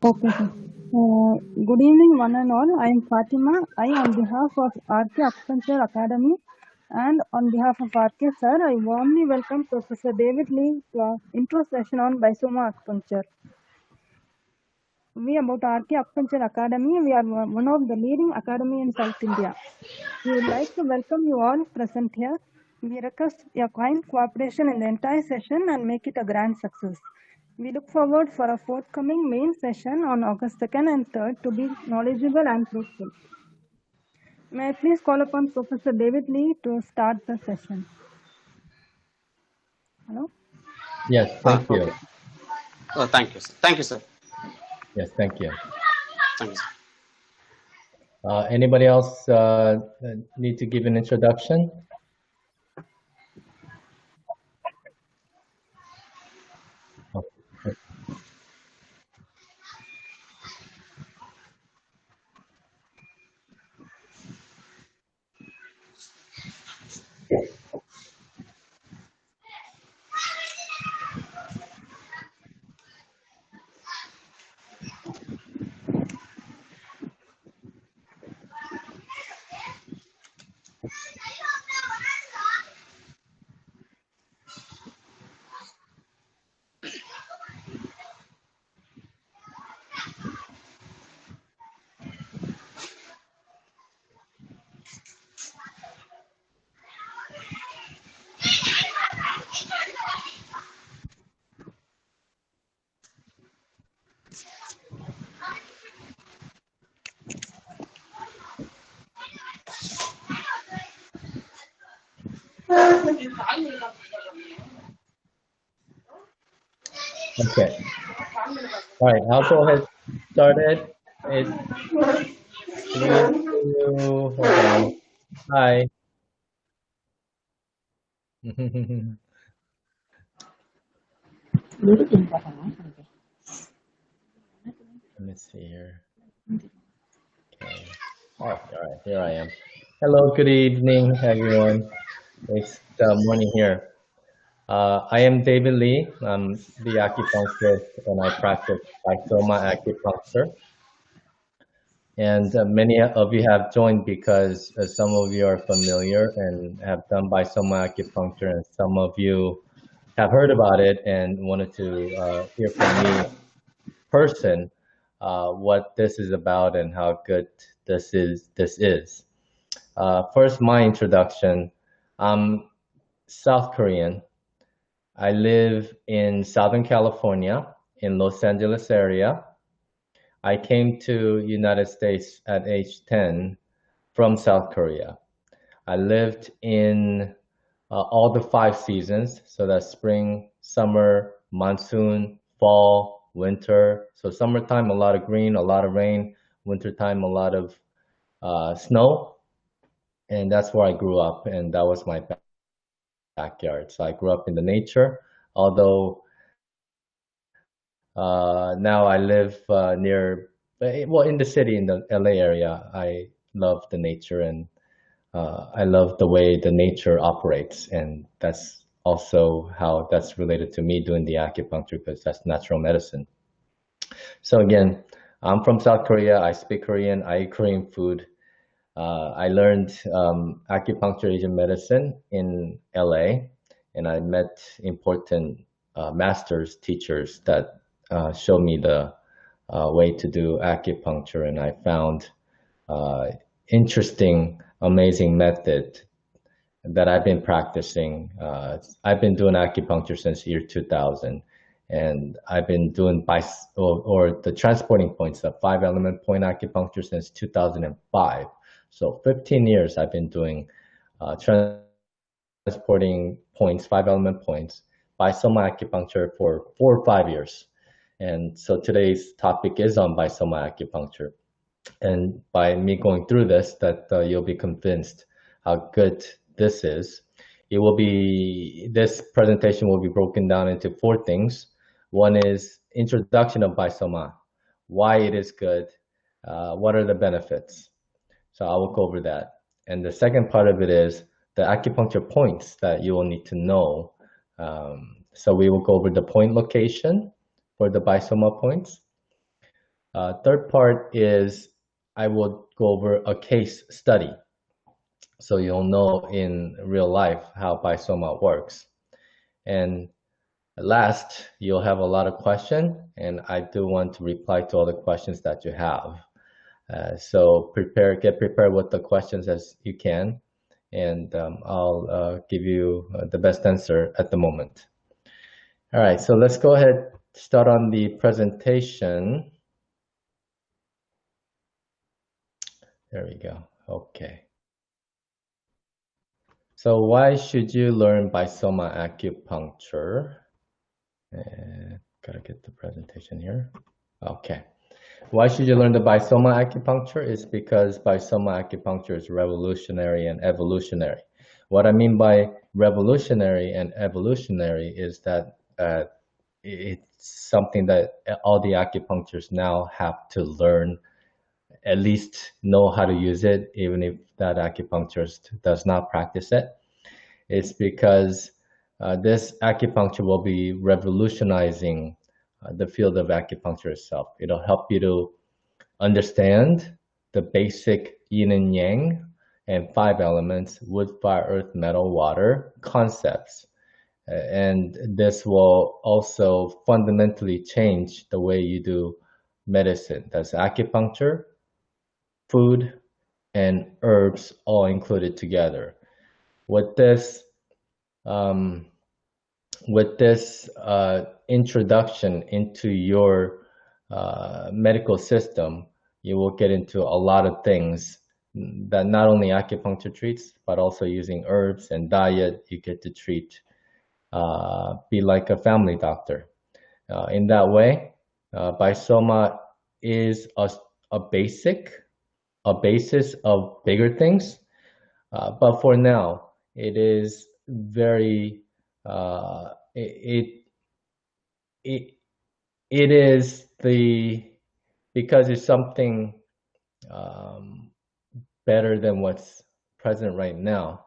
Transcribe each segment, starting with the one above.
Okay, sir. Good evening, one and all. I am Fatima. I, on behalf of RK Acupuncture Academy and on behalf of RK sir, I warmly welcome Professor David Lee to our intro session on Bisoma Acupuncture. We about RK Acupuncture Academy, we are one of the leading academy in South India. We would like to welcome you all present here. We request your kind cooperation in the entire session and make it a grand success. We look forward for a forthcoming main session on August 2nd and 3rd to be knowledgeable and fruitful. May I please call upon Professor David Lee to start the session. Hello? Yes, thank you. Okay. Thank you, sir. Thank you, sir. Yes, thank you. Thank you, sir. Anybody else need to give an introduction? Okay. All right, I'll go ahead and start it. It's 3, 2, hold on. Hi. Let me see here. Okay. Oh, all right, here I am. Hello, good evening, everyone. It's morning here. I am David Lee. I'm the acupuncturist and I practice Bisoma acupuncture. And many of you have joined because some of you are familiar and have done Bisoma acupuncture, and some of you have heard about it and wanted to hear from me person what this is about and how good this is. First, my introduction. I'm South Korean. I live in Southern California, in Los Angeles area. I came to United States at age 10 from South Korea. I lived in all the 5 seasons, so that's spring, summer, monsoon, fall, winter. So summertime, a lot of green, a lot of rain. Wintertime, a lot of snow. And that's where I grew up, and that was my backyard. So I grew up in the nature, although now I live near, well, in the city, in the LA area. I love the nature and I love the way the nature operates. And that's also how that's related to me doing the acupuncture, because that's natural medicine. So again, I'm from South Korea. I speak Korean. I eat Korean food. I learned acupuncture Asian medicine in LA, and I met important masters, teachers that showed me the way to do acupuncture, and I found interesting, amazing method that I've been practicing. I've been doing acupuncture since year 2000, and I've been doing or the transporting points, the 5-element point acupuncture since 2005. So 15 years I've been doing transporting points, 5-element points, Bisoma acupuncture for 4 or 5 years. And so today's topic is on Bisoma acupuncture. And by me going through this, that you'll be convinced how good this is. This presentation will be broken down into 4 things. One is introduction of Bisoma, why it is good, what are the benefits. So I will go over that. And the second part of it is the acupuncture points that you will need to know. So we will go over the point location for the Bisoma points. Third part is I will go over a case study, so you'll know in real life how Bisoma works. And last, you'll have a lot of questions, and I do want to reply to all the questions that you have. So get prepared with the questions as you can, and I'll give you the best answer at the moment. All right, so let's go ahead, start on the presentation. There we go. Okay. So why should you learn Bisoma acupuncture? Gotta get the presentation here. Okay. Why should you learn the Bisoma acupuncture? Is because Bisoma acupuncture is revolutionary and evolutionary. What I mean by revolutionary and evolutionary is that it's something that all the acupuncturists now have to learn, at least know how to use it, even if that acupuncturist does not practice it. It's because this acupuncture will be revolutionizing the field of acupuncture itself. It'll help you to understand the basic yin and yang and 5 elements, wood, fire, earth, metal, water concepts. And this will also fundamentally change the way you do medicine. That's acupuncture, food, and herbs all included together. With this introduction into your medical system, you will get into a lot of things that not only acupuncture treats, but also using herbs and diet. You get to treat, be like a family doctor. In that way, Bisoma is a basis of bigger things, but for now, it is very it is because it's something better than what's present right now.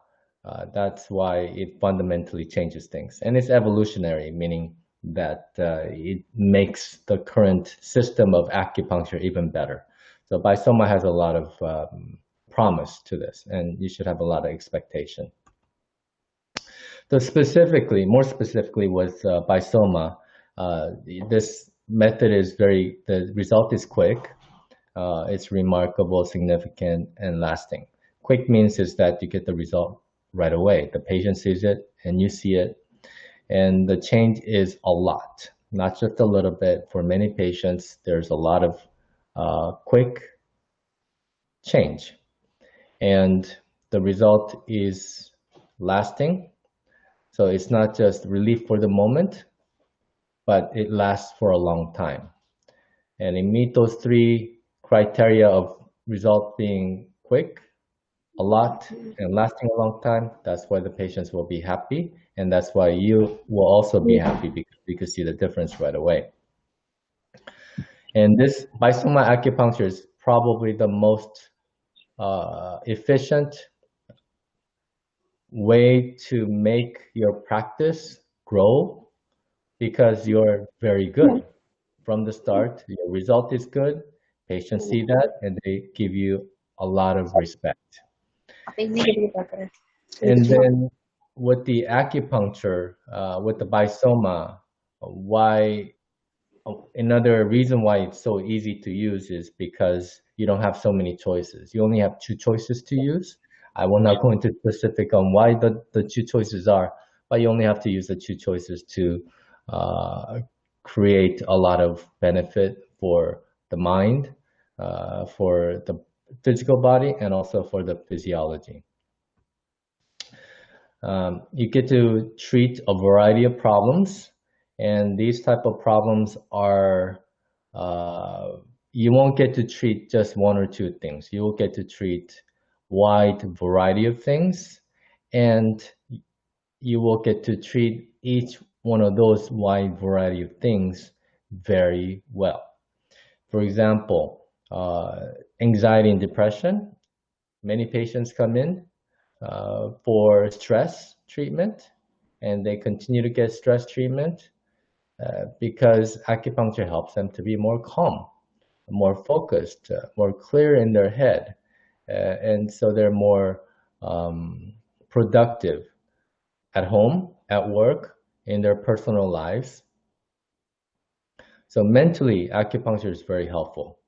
That's why it fundamentally changes things, and it's evolutionary, meaning that it makes the current system of acupuncture even better. So Bisoma has a lot of promise to this, and you should have a lot of expectation. So more specifically with Bisoma, this method is the result is quick, it's remarkable, significant, and lasting. Quick means is that you get the result right away. The patient sees it and you see it, and the change is a lot, not just a little bit. For many patients, there's a lot of quick change, and the result is lasting. So it's not just relief for the moment, but it lasts for a long time. And it meets those 3 criteria of result being quick, a lot, and lasting a long time. That's why the patients will be happy, and that's why you will also be happy, because you can see the difference right away. And this Bisoma acupuncture is probably the most efficient way to make your practice grow, because you're very good from the start. Your result is good. Patients see that, and they give you a lot of respect. And then with the acupuncture, with the Bisoma, another reason why it's so easy to use is because you don't have so many choices. You only have 2 choices to use. I will not go into specific on why the 2 choices are, but you only have to use the 2 choices to create a lot of benefit for the mind, for the physical body, and also for the physiology. You get to treat a variety of problems, and these type of problems are, you won't get to treat just 1 or 2 things. You will get to treat wide variety of things, and you will get to treat each one of those wide variety of things very well. For example, anxiety and depression. Many patients come in for stress treatment, and they continue to get stress treatment because acupuncture helps them to be more calm. more focused, more clear in their head. And so they're more productive at home, at work, in their personal lives. So mentally, acupuncture is very helpful.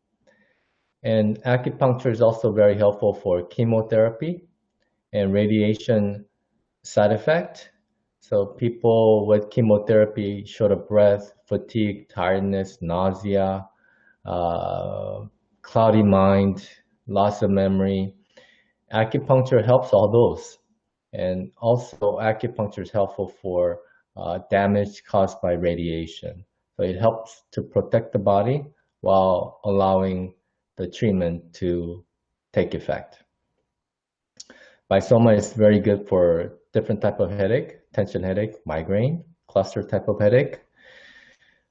And acupuncture is also very helpful for chemotherapy and radiation side effect. So people with chemotherapy, short of breath, fatigue, tiredness, nausea, cloudy mind, loss of memory. Acupuncture helps all those. And also acupuncture is helpful for damage caused by radiation. So it helps to protect the body while allowing the treatment to take effect. Bisoma is very good for different type of headache, tension headache, migraine, cluster type of headache.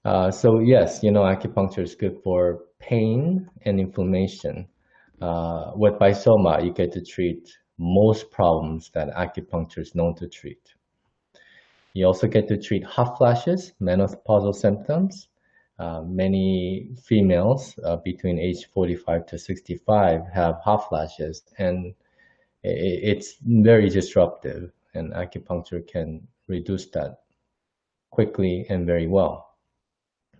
So yes, acupuncture is good for pain and inflammation. With Bisoma, you get to treat most problems that acupuncture is known to treat. You also get to treat hot flashes, menopausal symptoms. Many females between age 45 to 65 have hot flashes, and it's very disruptive, and acupuncture can reduce that quickly and very well.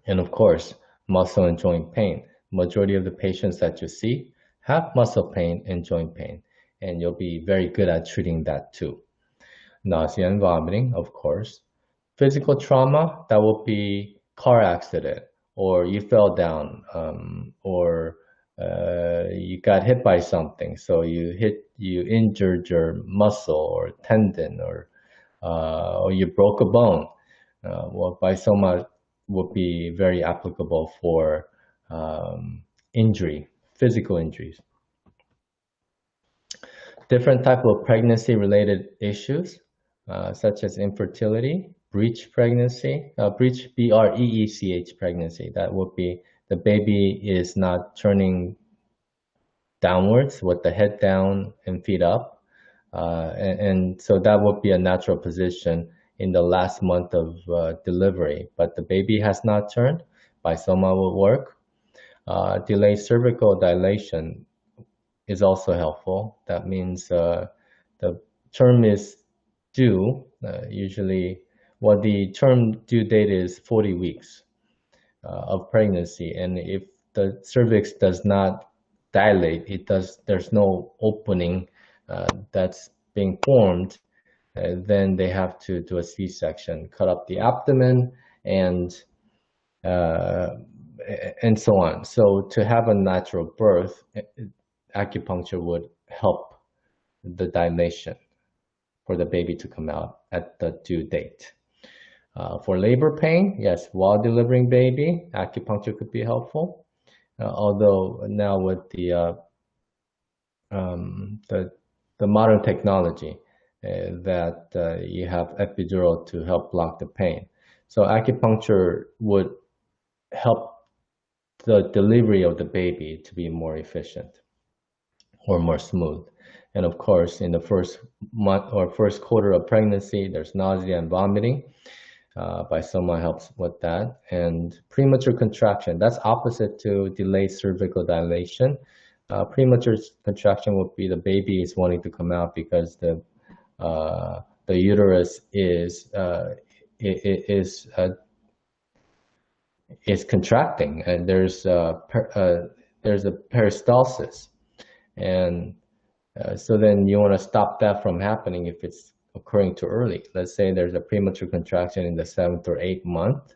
And of course, muscle and joint pain. Majority of the patients that you see have muscle pain and joint pain, and you'll be very good at treating that too. Nausea and vomiting, of course. Physical trauma, that will be car accident, or you fell down, or you got hit by something, so you injured your muscle or tendon, or you broke a bone. Well, Bisoma would be very applicable for injury, physical injuries. Different type of pregnancy-related issues, such as infertility, breech pregnancy, breech, B-R-E-E-C-H pregnancy. That would be the baby is not turning downwards with the head down and feet up. And so that would be a natural position in the last month of delivery, but the baby has not turned. Bisoma will work. Delayed cervical dilation is also helpful. That means the term is due, usually, well, the term due date is 40 weeks of pregnancy. And if the cervix does not dilate, there's no opening that's being formed, then they have to do a C-section, cut up the abdomen, and so on. So to have a natural birth, acupuncture would help the dilation for the baby to come out at the due date. For labor pain, yes, while delivering baby, acupuncture could be helpful. Although now with the modern technology, that you have epidural to help block the pain. So acupuncture would help the delivery of the baby to be more efficient or more smooth. And of course, in the first month or first quarter of pregnancy, there's nausea and vomiting. Bisoma helps with that. And premature contraction, that's opposite to delayed cervical dilation. Premature contraction would be the baby is wanting to come out because the uterus is contracting, and there's a peristalsis, and so then you want to stop that from happening if it's occurring too early. Let's say there's a premature contraction in the 7th or 8th month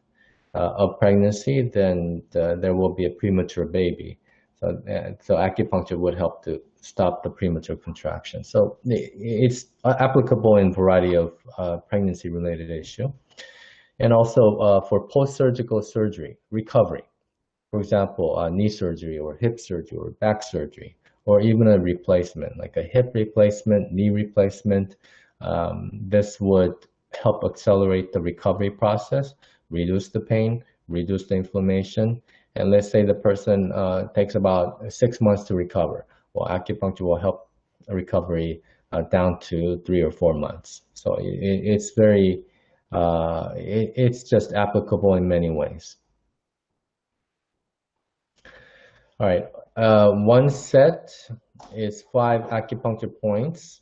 of pregnancy, then there will be a premature baby. So acupuncture would help to stop the premature contraction. So it's applicable in a variety of pregnancy-related issues. And also for post-surgical surgery, recovery. For example, knee surgery or hip surgery or back surgery, or even a replacement, like a hip replacement, knee replacement. This would help accelerate the recovery process, reduce the pain, reduce the inflammation. And let's say the person takes about 6 months to recover. Well, acupuncture will help recovery down to 3 or 4 months. So it's very, it's just applicable in many ways. All right. One set is 5 acupuncture points.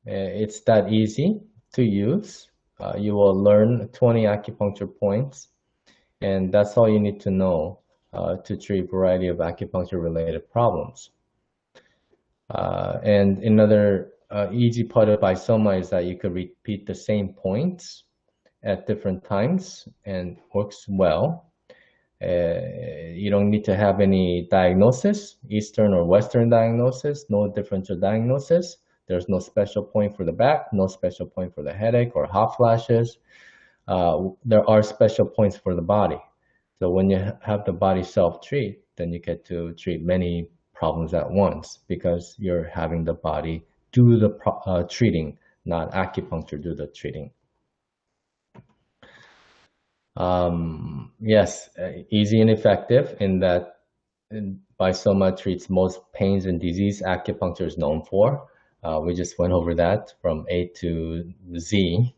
It's that easy to use. You will learn 20 acupuncture points, and that's all you need to know to treat a variety of acupuncture-related problems. And another easy part of Bisoma is that you could repeat the same points at different times and works well. You don't need to have any diagnosis, Eastern or Western diagnosis, no differential diagnosis. There's no special point for the back, no special point for the headache or hot flashes. There are special points for the body. So when you have the body self-treat, then you get to treat many problems at once because you're having the body do the treating, not acupuncture do the treating. Yes, easy and effective in that Bisoma treats most pains and disease acupuncture is known for. We just went over that from A to Z.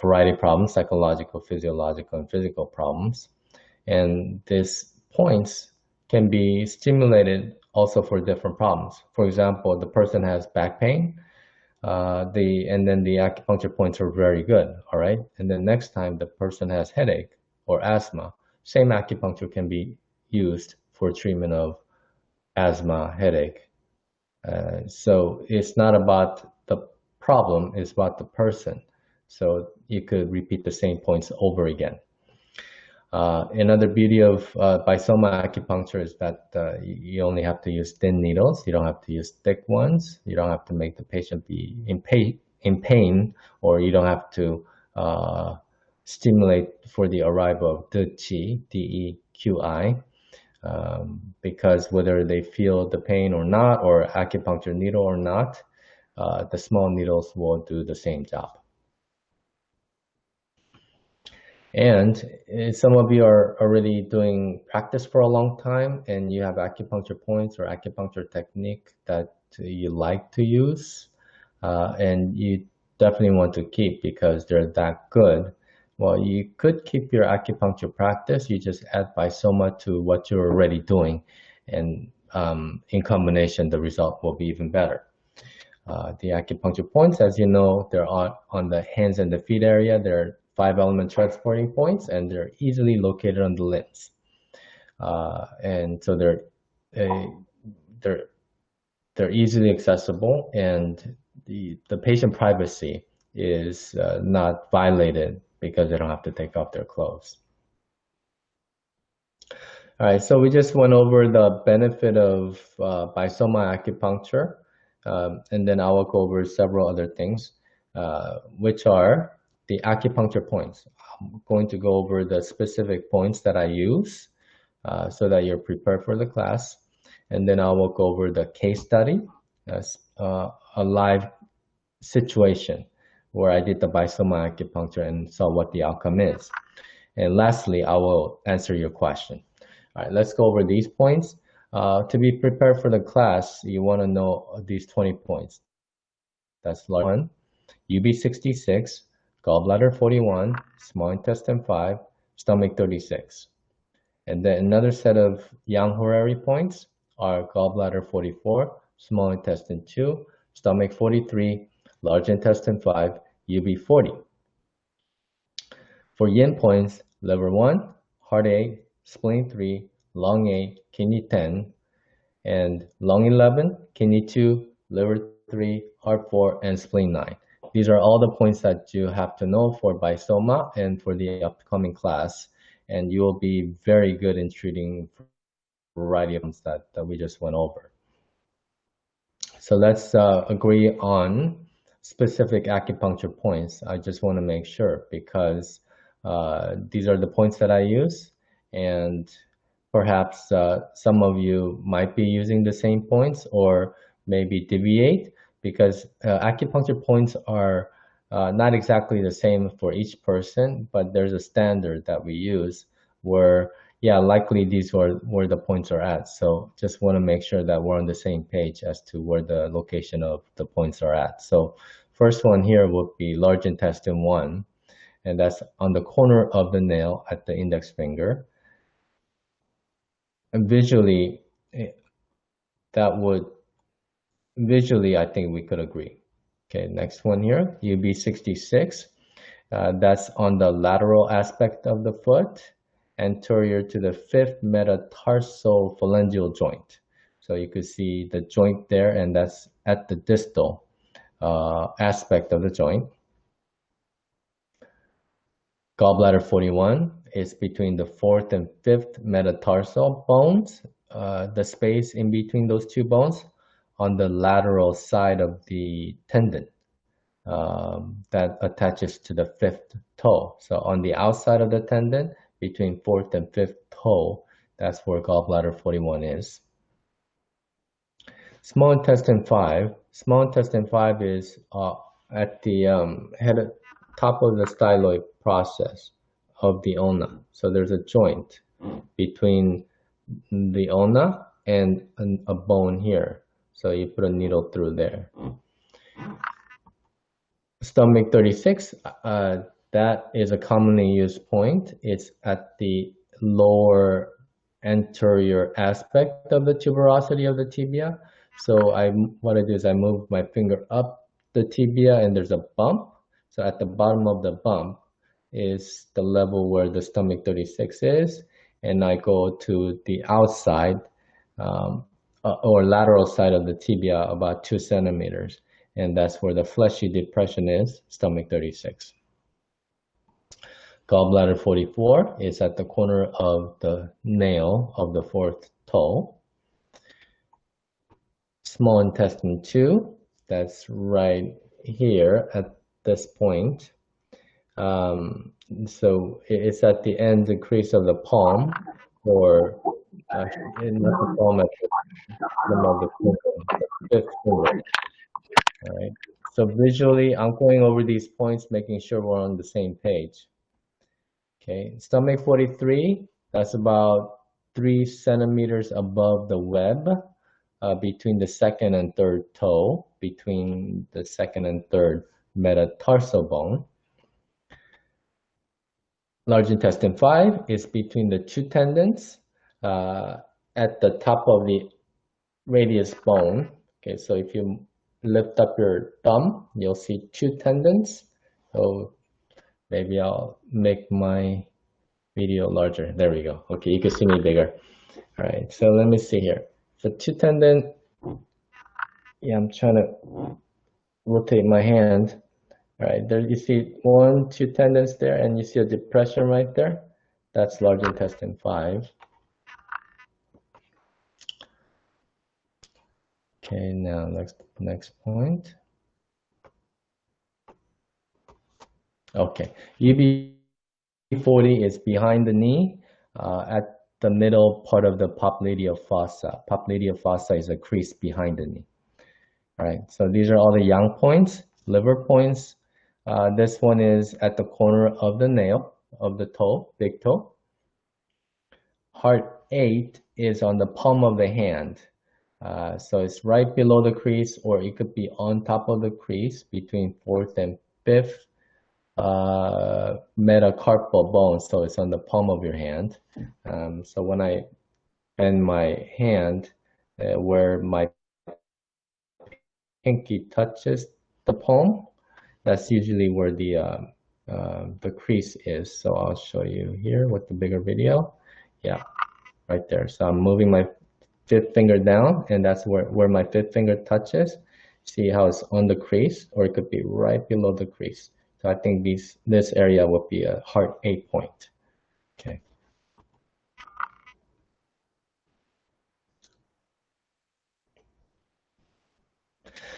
Variety of problems, psychological, physiological, and physical problems. And these points can be stimulated also for different problems. For example, the person has back pain, and then the acupuncture points are very good, all right? And then next time the person has headache or asthma, same acupuncture can be used for treatment of asthma, headache. So it's not about the problem, it's about the person. So you could repeat the same points over again. Another beauty of Bisoma acupuncture is that you only have to use thin needles. You don't have to use thick ones. You don't have to make the patient be in pain, or you don't have to stimulate for the arrival of the qi, D-E-Q-I, because whether they feel the pain or not, or acupuncture needle or not, the small needles will do the same job. And some of you are already doing practice for a long time and you have acupuncture points or acupuncture technique that you like to use, and you definitely want to keep because they're that good. Well, you could keep your acupuncture practice. You just add Bisoma to what you're already doing, and in combination, the result will be even better. The acupuncture points, as you know, they're on the hands and the feet area. They're 5-element transporting points, and they're easily located on the limbs. And so they're easily accessible, and the patient privacy is not violated because they don't have to take off their clothes. All right, so we just went over the benefit of Bisoma acupuncture, and then I will go over several other things, which are the acupuncture points. I'm going to go over the specific points that I use so that you're prepared for the class. And then I will go over the case study, a live situation where I did the Bisoma acupuncture and saw what the outcome is. And lastly, I will answer your question. All right, let's go over these points. To be prepared for the class, you want to know these 20 points. That's large 1, UB66, gallbladder 41, small intestine 5, stomach 36. And then another set of yang horary points are gallbladder 44, small intestine 2, stomach 43, large intestine 5, UB 40. For yin points, liver 1, heart 8, spleen 3, lung 8, kidney 10, and lung 11, kidney 2, liver 3, heart 4, and spleen 9. These are all the points that you have to know for Bisoma and for the upcoming class, and you will be very good in treating a variety of things that we just went over. So let's agree on specific acupuncture points. I just want to make sure because these are the points that I use, and perhaps some of you might be using the same points or maybe deviate, because acupuncture points are not exactly the same for each person, but there's a standard that we use where, yeah, likely these are where the points are at. So just want to make sure that we're on the same page as to where the location of the points are at. So first one here would be large intestine 1, and that's on the corner of the nail at the index finger. And visually, that would visually, I think we could agree. Okay, next one here, UB66. That's on the lateral aspect of the foot, anterior to the fifth metatarsophalangeal joint. So you could see the joint there, and that's at the distal aspect of the joint. Gallbladder 41 is between the fourth and fifth metatarsal bones, the space in between those two bones on the lateral side of the tendon that attaches to the fifth toe. So on the outside of the tendon, between fourth and fifth toe, that's where gallbladder 41 is. Small intestine 5. Small intestine 5 is at the top of the styloid process of the ulna. So there's a joint between the ulna and a bone here. So you put a needle through there. Stomach 36, that is a commonly used point. It's at the lower anterior aspect of the tuberosity of the tibia. So what I do is I move my finger up the tibia and there's a bump. So at the bottom of the bump is the level where the stomach 36 is. And I go to the outside or lateral side of the tibia about 2 centimeters. And that's where the fleshy depression is, stomach 36. Gallbladder 44 is at the corner of the nail of the fourth toe. Small intestine 2, that's right here at this point. So it's at the end, the crease of the palm, or not the palm, at the bottom of the finger, the fifth finger. All right. So visually, I'm going over these points, making sure we're on the same page. Okay. Stomach 43, that's about 3 centimeters above the web, between the second and third toe, between the second and third metatarsal bone. Large intestine 5 is between the two tendons at the top of the radius bone. Okay, so if you lift up your thumb, you'll see 2 tendons. So maybe I'll make my video larger. There we go. Okay, you can see me bigger. All right, so let me see here. So 2 tendon, yeah, I'm trying to rotate my hand. All right, there you see 1, 2 tendons there, and you see a depression right there. That's large intestine 5. Okay, now next point. Okay, UB40 is behind the knee at the middle part of the popliteal fossa. Popliteal fossa is a crease behind the knee. All right, so these are all the yang points, liver points. This one is at the corner of the nail of the toe, big toe. Heart 8 is on the palm of the hand. So it's right below the crease, or it could be on top of the crease between fourth and fifth metacarpal bone. So it's on the palm of your hand. So when I bend my hand, where my pinky touches the palm, that's usually where the crease is. So I'll show you here with the bigger video. Yeah, right there. So I'm moving my fifth finger down, and that's where my fifth finger touches. See how it's on the crease, or it could be right below the crease. So I think this area would be a heart 8 point. Okay.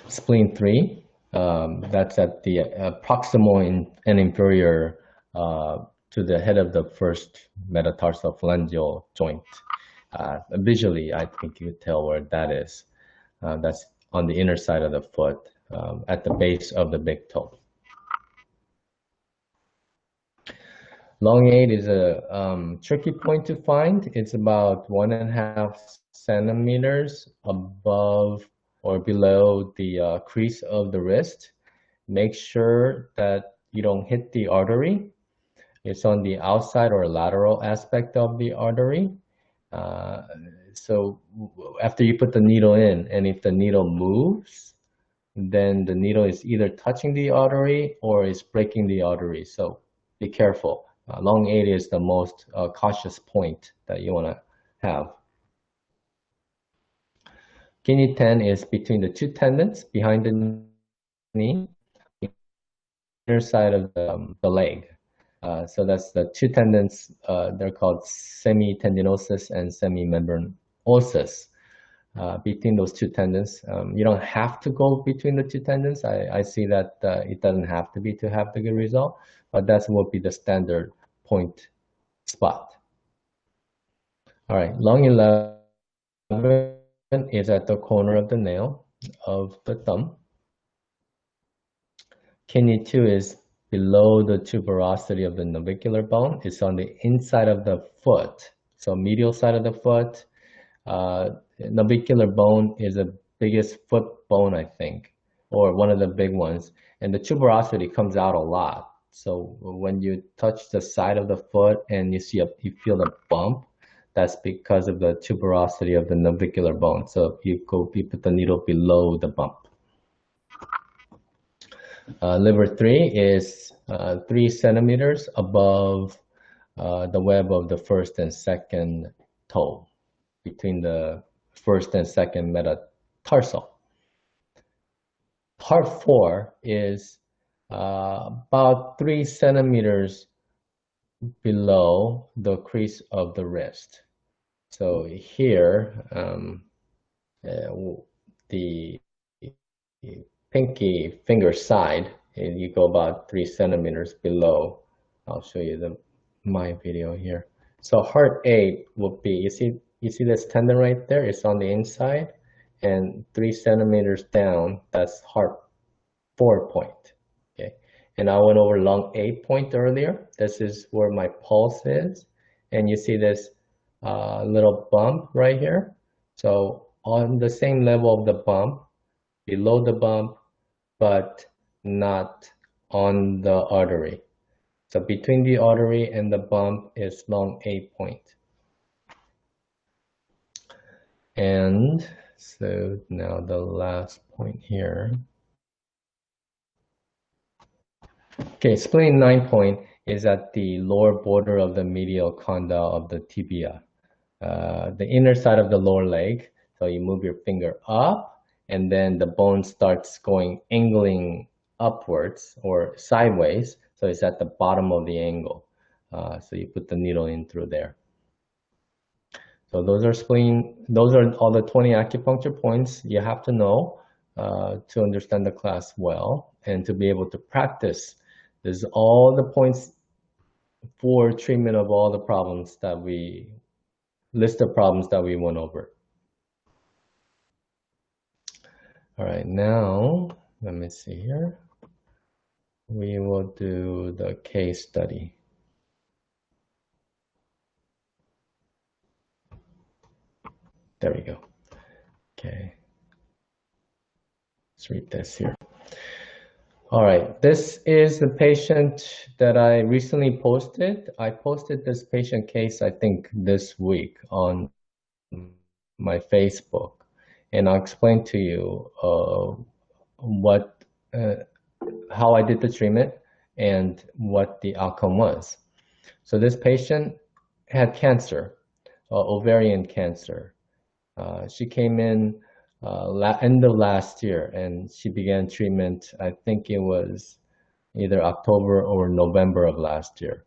Spleen 3, that's at the proximal and inferior to the head of the first metatarsal phalangeal joint. Visually, I think you tell where that is. That's on the inner side of the foot, at the base of the big toe. Long 8 is a tricky point to find. It's about 1.5 centimeters above or below the crease of the wrist. Make sure that you don't hit the artery. It's on the outside or lateral aspect of the artery. So after you put the needle in, and if the needle moves, then the needle is either touching the artery or is breaking the artery. So be careful. Long 8 is the most cautious point that you want to have. Kidney 10 is between the two tendons behind the knee, inner side of the leg. So that's the two tendons. They're called semitendinosus and semimembranosus. Between those two tendons, you don't have to go between the two tendons. I see that it doesn't have to be to have the good result, but that will be the standard point spot. All right, lung 11 is at the corner of the nail of the thumb. Kidney 2 is below the tuberosity of the navicular bone. It's on the inside of the foot. So medial side of the foot. Navicular bone is the biggest foot bone, I think, or one of the big ones. And the tuberosity comes out a lot. So when you touch the side of the foot and you feel the bump, that's because of the tuberosity of the navicular bone. So you put the needle below the bump. Liver 3 is 3 centimeters above the web of the first and second toe, between the first and second metatarsal. Part 4 is about 3 centimeters below the crease of the wrist. So here, the pinky finger side, and you go about 3 centimeters below. I'll show you my video here. So heart 8 will be, you see this tendon right there? It's on the inside, and 3 centimeters down, that's heart 4 point. Okay, and I went over lung 8 point earlier. This is where my pulse is, and you see this little bump right here. So on the same level of the bump, below the bump, but not on the artery. So between the artery and the bump is lung 8 point. And so now the last point here. Okay, spleen 9 point is at the lower border of the medial condyle of the tibia, the inner side of the lower leg. So you move your finger up, and then the bone starts going angling upwards or sideways. So it's at the bottom of the angle. So you put the needle in through there. So those are all the 20 acupuncture points you have to know to understand the class well and to be able to practice. This is all the points for treatment of all the problems that list of problems that we went over. All right, now let me see here. We will do the case study. There we go. Okay. Let's read this here. All right, this is the patient that I recently posted. I posted this patient case, I think, this week on my Facebook. And I'll explain to you how I did the treatment and what the outcome was. So this patient had cancer, ovarian cancer. She came in end of last year, and she began treatment, I think it was either October or November of last year.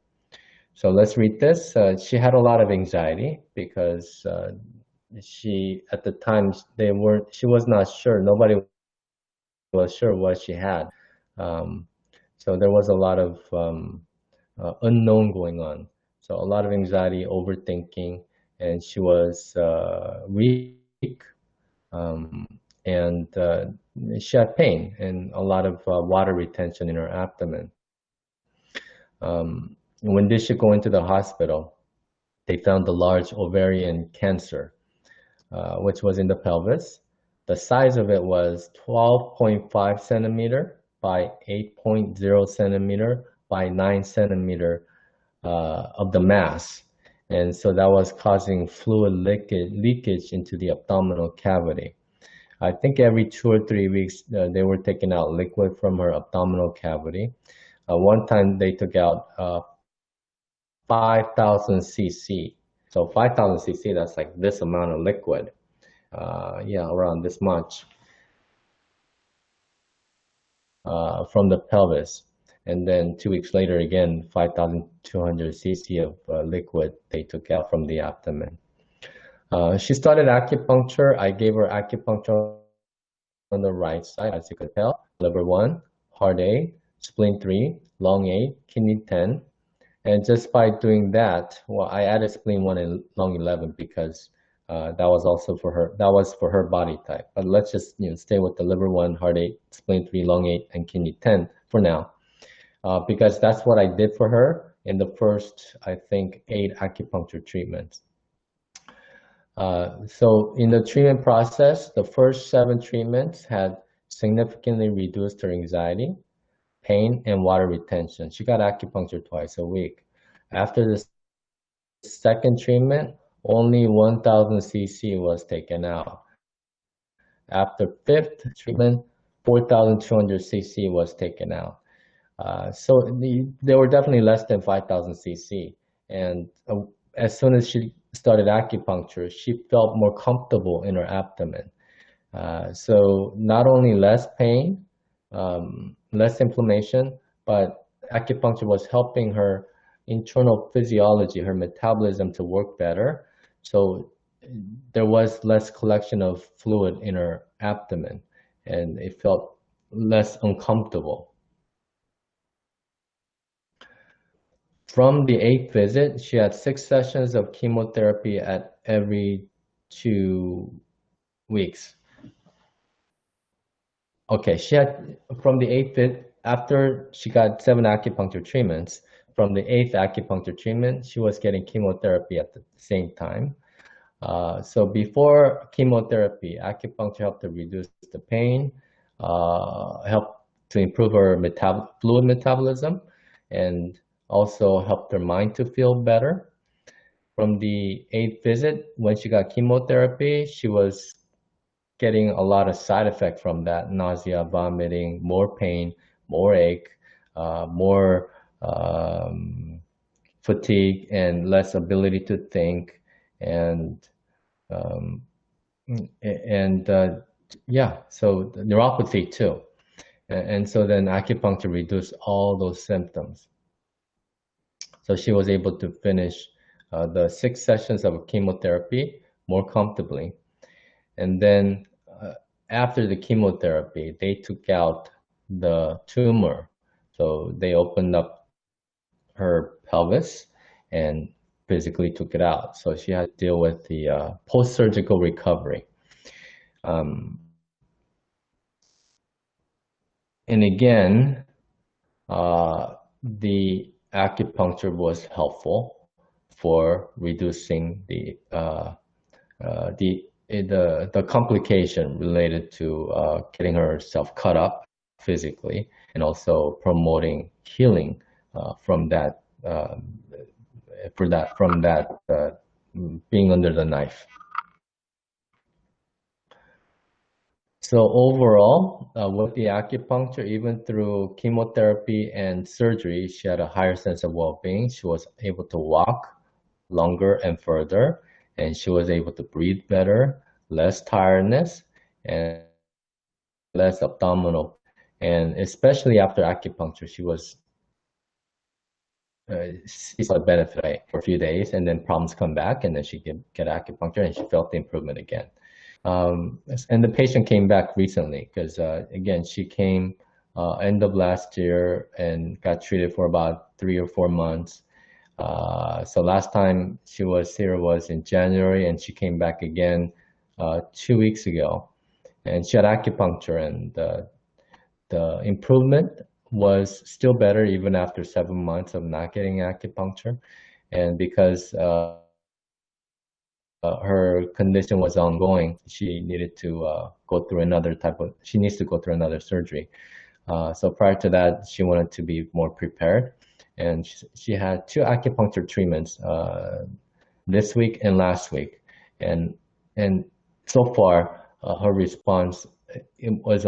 So let's read this. She had a lot of anxiety because at the time, she was not sure. Nobody was sure what she had. So there was a lot of unknown going on. So a lot of anxiety, overthinking, and she was weak, and she had pain and a lot of water retention in her abdomen. When did she go into the hospital? They found a large ovarian cancer, which was in the pelvis. The size of it was 12.5 centimeter by 8.0 centimeter by 9 centimeter of the mass. And so that was causing fluid leakage into the abdominal cavity. I think every 2 or 3 weeks, they were taking out liquid from her abdominal cavity. One time they took out 5,000 cc. So 5,000 cc, that's like this amount of liquid. Yeah, around this much from the pelvis. And then 2 weeks later, again, 5,200 cc of liquid they took out from the abdomen. She started acupuncture. I gave her acupuncture on the right side, as you could tell. Liver 1, heart 8, spleen 3, lung 8, kidney 10. And just by doing that, well, I added spleen 1 and lung 11 because that was also for her. That was for her body type. But let's just stay with the liver 1, heart 8, spleen 3, lung 8, and kidney 10 for now, because that's what I did for her in the first, I think, 8 acupuncture treatments. So in the treatment process, the first 7 treatments had significantly reduced her anxiety, pain, and water retention. She got acupuncture twice a week. After the second treatment, only 1,000 cc was taken out. After 5th treatment, 4,200 cc was taken out. So they were definitely less than 5,000 cc. And as soon as she started acupuncture, she felt more comfortable in her abdomen. So not only less pain, less inflammation, but acupuncture was helping her internal physiology, her metabolism to work better. So there was less collection of fluid in her abdomen, and it felt less uncomfortable. From the 8th visit, she had 6 sessions of chemotherapy at every 2 weeks. Okay, she had, from the 8th visit, after she got 7 acupuncture treatments, from the 8th acupuncture treatment, she was getting chemotherapy at the same time. So before chemotherapy, acupuncture helped to reduce the pain, helped to improve her fluid metabolism, and also helped her mind to feel better. From the 8th visit, when she got chemotherapy, she was getting a lot of side effect from that: nausea, vomiting, more pain, more ache, more fatigue, and less ability to think, and yeah, so neuropathy too. And so then acupuncture reduced all those symptoms. So she was able to finish the 6 sessions of chemotherapy more comfortably. And then after the chemotherapy, they took out the tumor. So they opened up her pelvis and physically took it out. So she had to deal with the post-surgical recovery. And again, the acupuncture was helpful for reducing the complication related to getting herself cut up physically, and also promoting healing from that being under the knife. So overall, with the acupuncture, even through chemotherapy and surgery, she had a higher sense of well-being. She was able to walk longer and further, and she was able to breathe better, less tiredness, and less abdominal. And especially after acupuncture, she saw a benefit for a few days, and then problems come back, and then she get acupuncture, and she felt the improvement again. And the patient came back recently because, again, she came end of last year and got treated for about 3 or 4 months. So last time she was here was in January, and she came back again 2 weeks ago. And she had acupuncture, and the improvement was still better even after 7 months of not getting acupuncture. And because her condition was ongoing, she needed to she needs to go through another surgery. So prior to that, she wanted to be more prepared, and she had 2 acupuncture treatments this week and last week, and so far her response was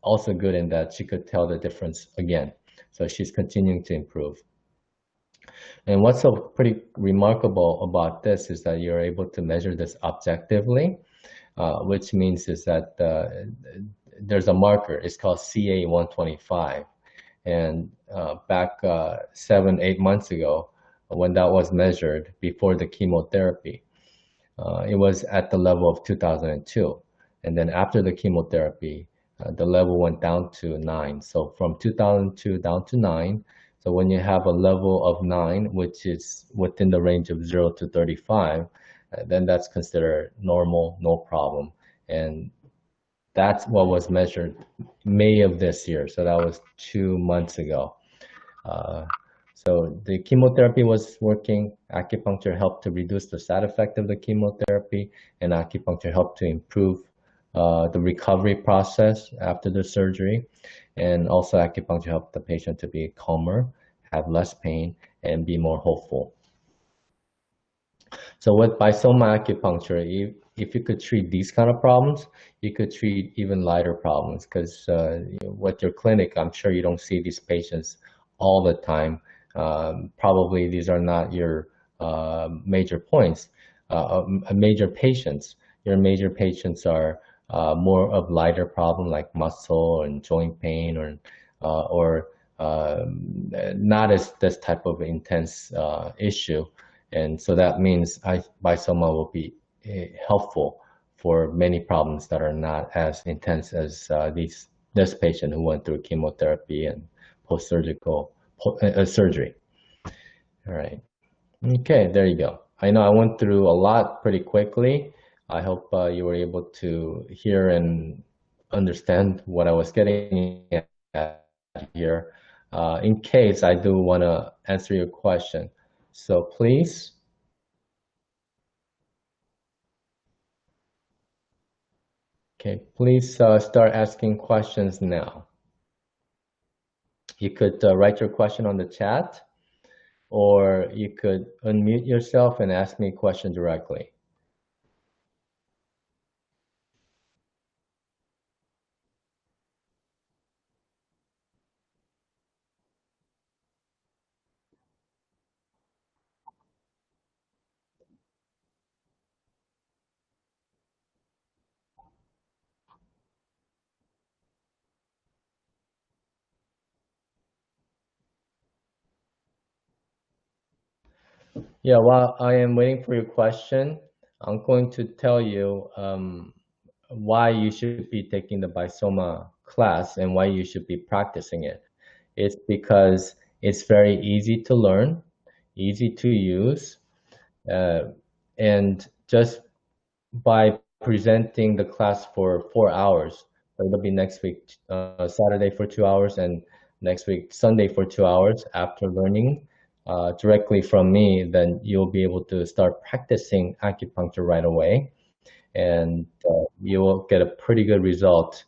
also good in that she could tell the difference again. So she's continuing to improve. And what's so pretty remarkable about this is that you're able to measure this objectively, which means is that there's a marker. It's called CA125. And back 7-8 months ago, when that was measured before the chemotherapy, it was at the level of 2002. And then after the chemotherapy, the level went down to 9. So from 2002 down to 9. So when you have a level of 9, which is within the range of 0 to 35, then that's considered normal, no problem. And that's what was measured May of this year. So that was 2 months ago. So the chemotherapy was working. Acupuncture helped to reduce the side effect of the chemotherapy, and acupuncture helped to improve the recovery process after the surgery. And also acupuncture helped the patient to be calmer, have less pain, and be more hopeful. So with Bisoma acupuncture, if you could treat these kind of problems, you could treat even lighter problems, because with your clinic, I'm sure you don't see these patients all the time. Probably these are not your major points, major patients. Your major patients are more of lighter problem like muscle and joint pain, or not as this type of intense issue. And so that means Bisoma will be helpful for many problems that are not as intense as this patient who went through chemotherapy and post-surgical surgery. All right. Okay, there you go. I know I went through a lot pretty quickly. I hope you were able to hear and understand what I was getting at here. In case I do want to answer your question. So please. Okay, please start asking questions now. You could write your question on the chat, or you could unmute yourself and ask me a question directly. Yeah, while I am waiting for your question, I'm going to tell you why you should be taking the Bisoma class and why you should be practicing it. It's because it's very easy to learn, easy to use, and just by presenting the class for 4 hours, so it'll be next week Saturday for 2 hours and next week Sunday for 2 hours. After learning directly from me, then you'll be able to start practicing acupuncture right away, and you will get a pretty good result.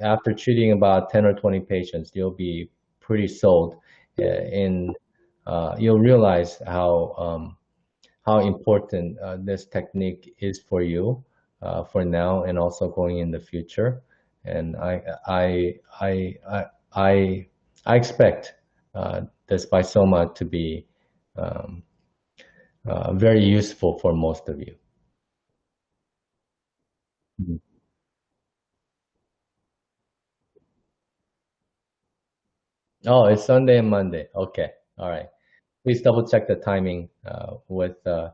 After treating about 10 or 20 patients, you'll be pretty sold, and you'll realize how important this technique is for you for now and also going in the future. And I expect this Bisoma to be very useful for most of you. Oh, it's Sunday and Monday. Okay, all right. Please double check the timing with the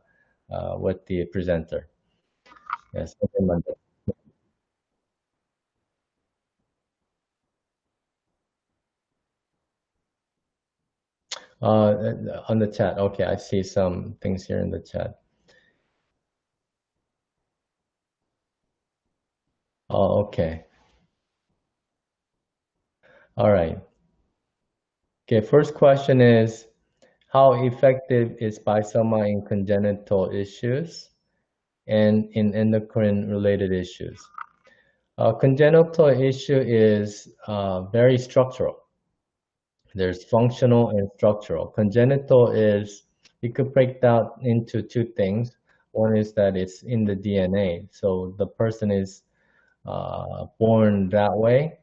presenter. Yes, Sunday, Monday. On the chat. Okay, I see some things here in the chat. Oh, okay. All right. Okay, first question is, how effective is Bisoma in congenital issues and in endocrine related issues? Congenital issue is very structural. There's functional and structural. Congenital is you could break down into two things. One is that it's in the DNA, so the person is born that way.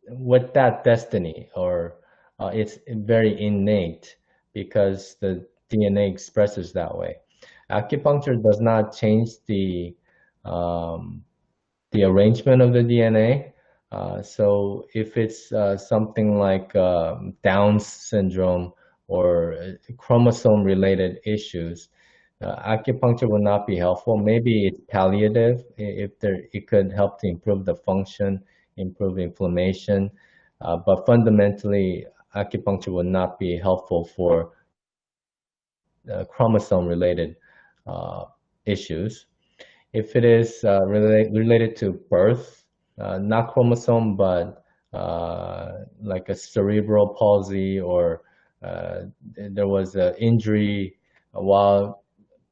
With that destiny, or it's very innate because the DNA expresses that way. Acupuncture does not change the arrangement of the DNA. So if it's something like Down's syndrome or chromosome-related issues, acupuncture would not be helpful. Maybe it's palliative. If there, it could help to improve the function, improve inflammation, but fundamentally, acupuncture would not be helpful for chromosome-related issues. If it is related to birth, not chromosome, but like a cerebral palsy, or there was an injury while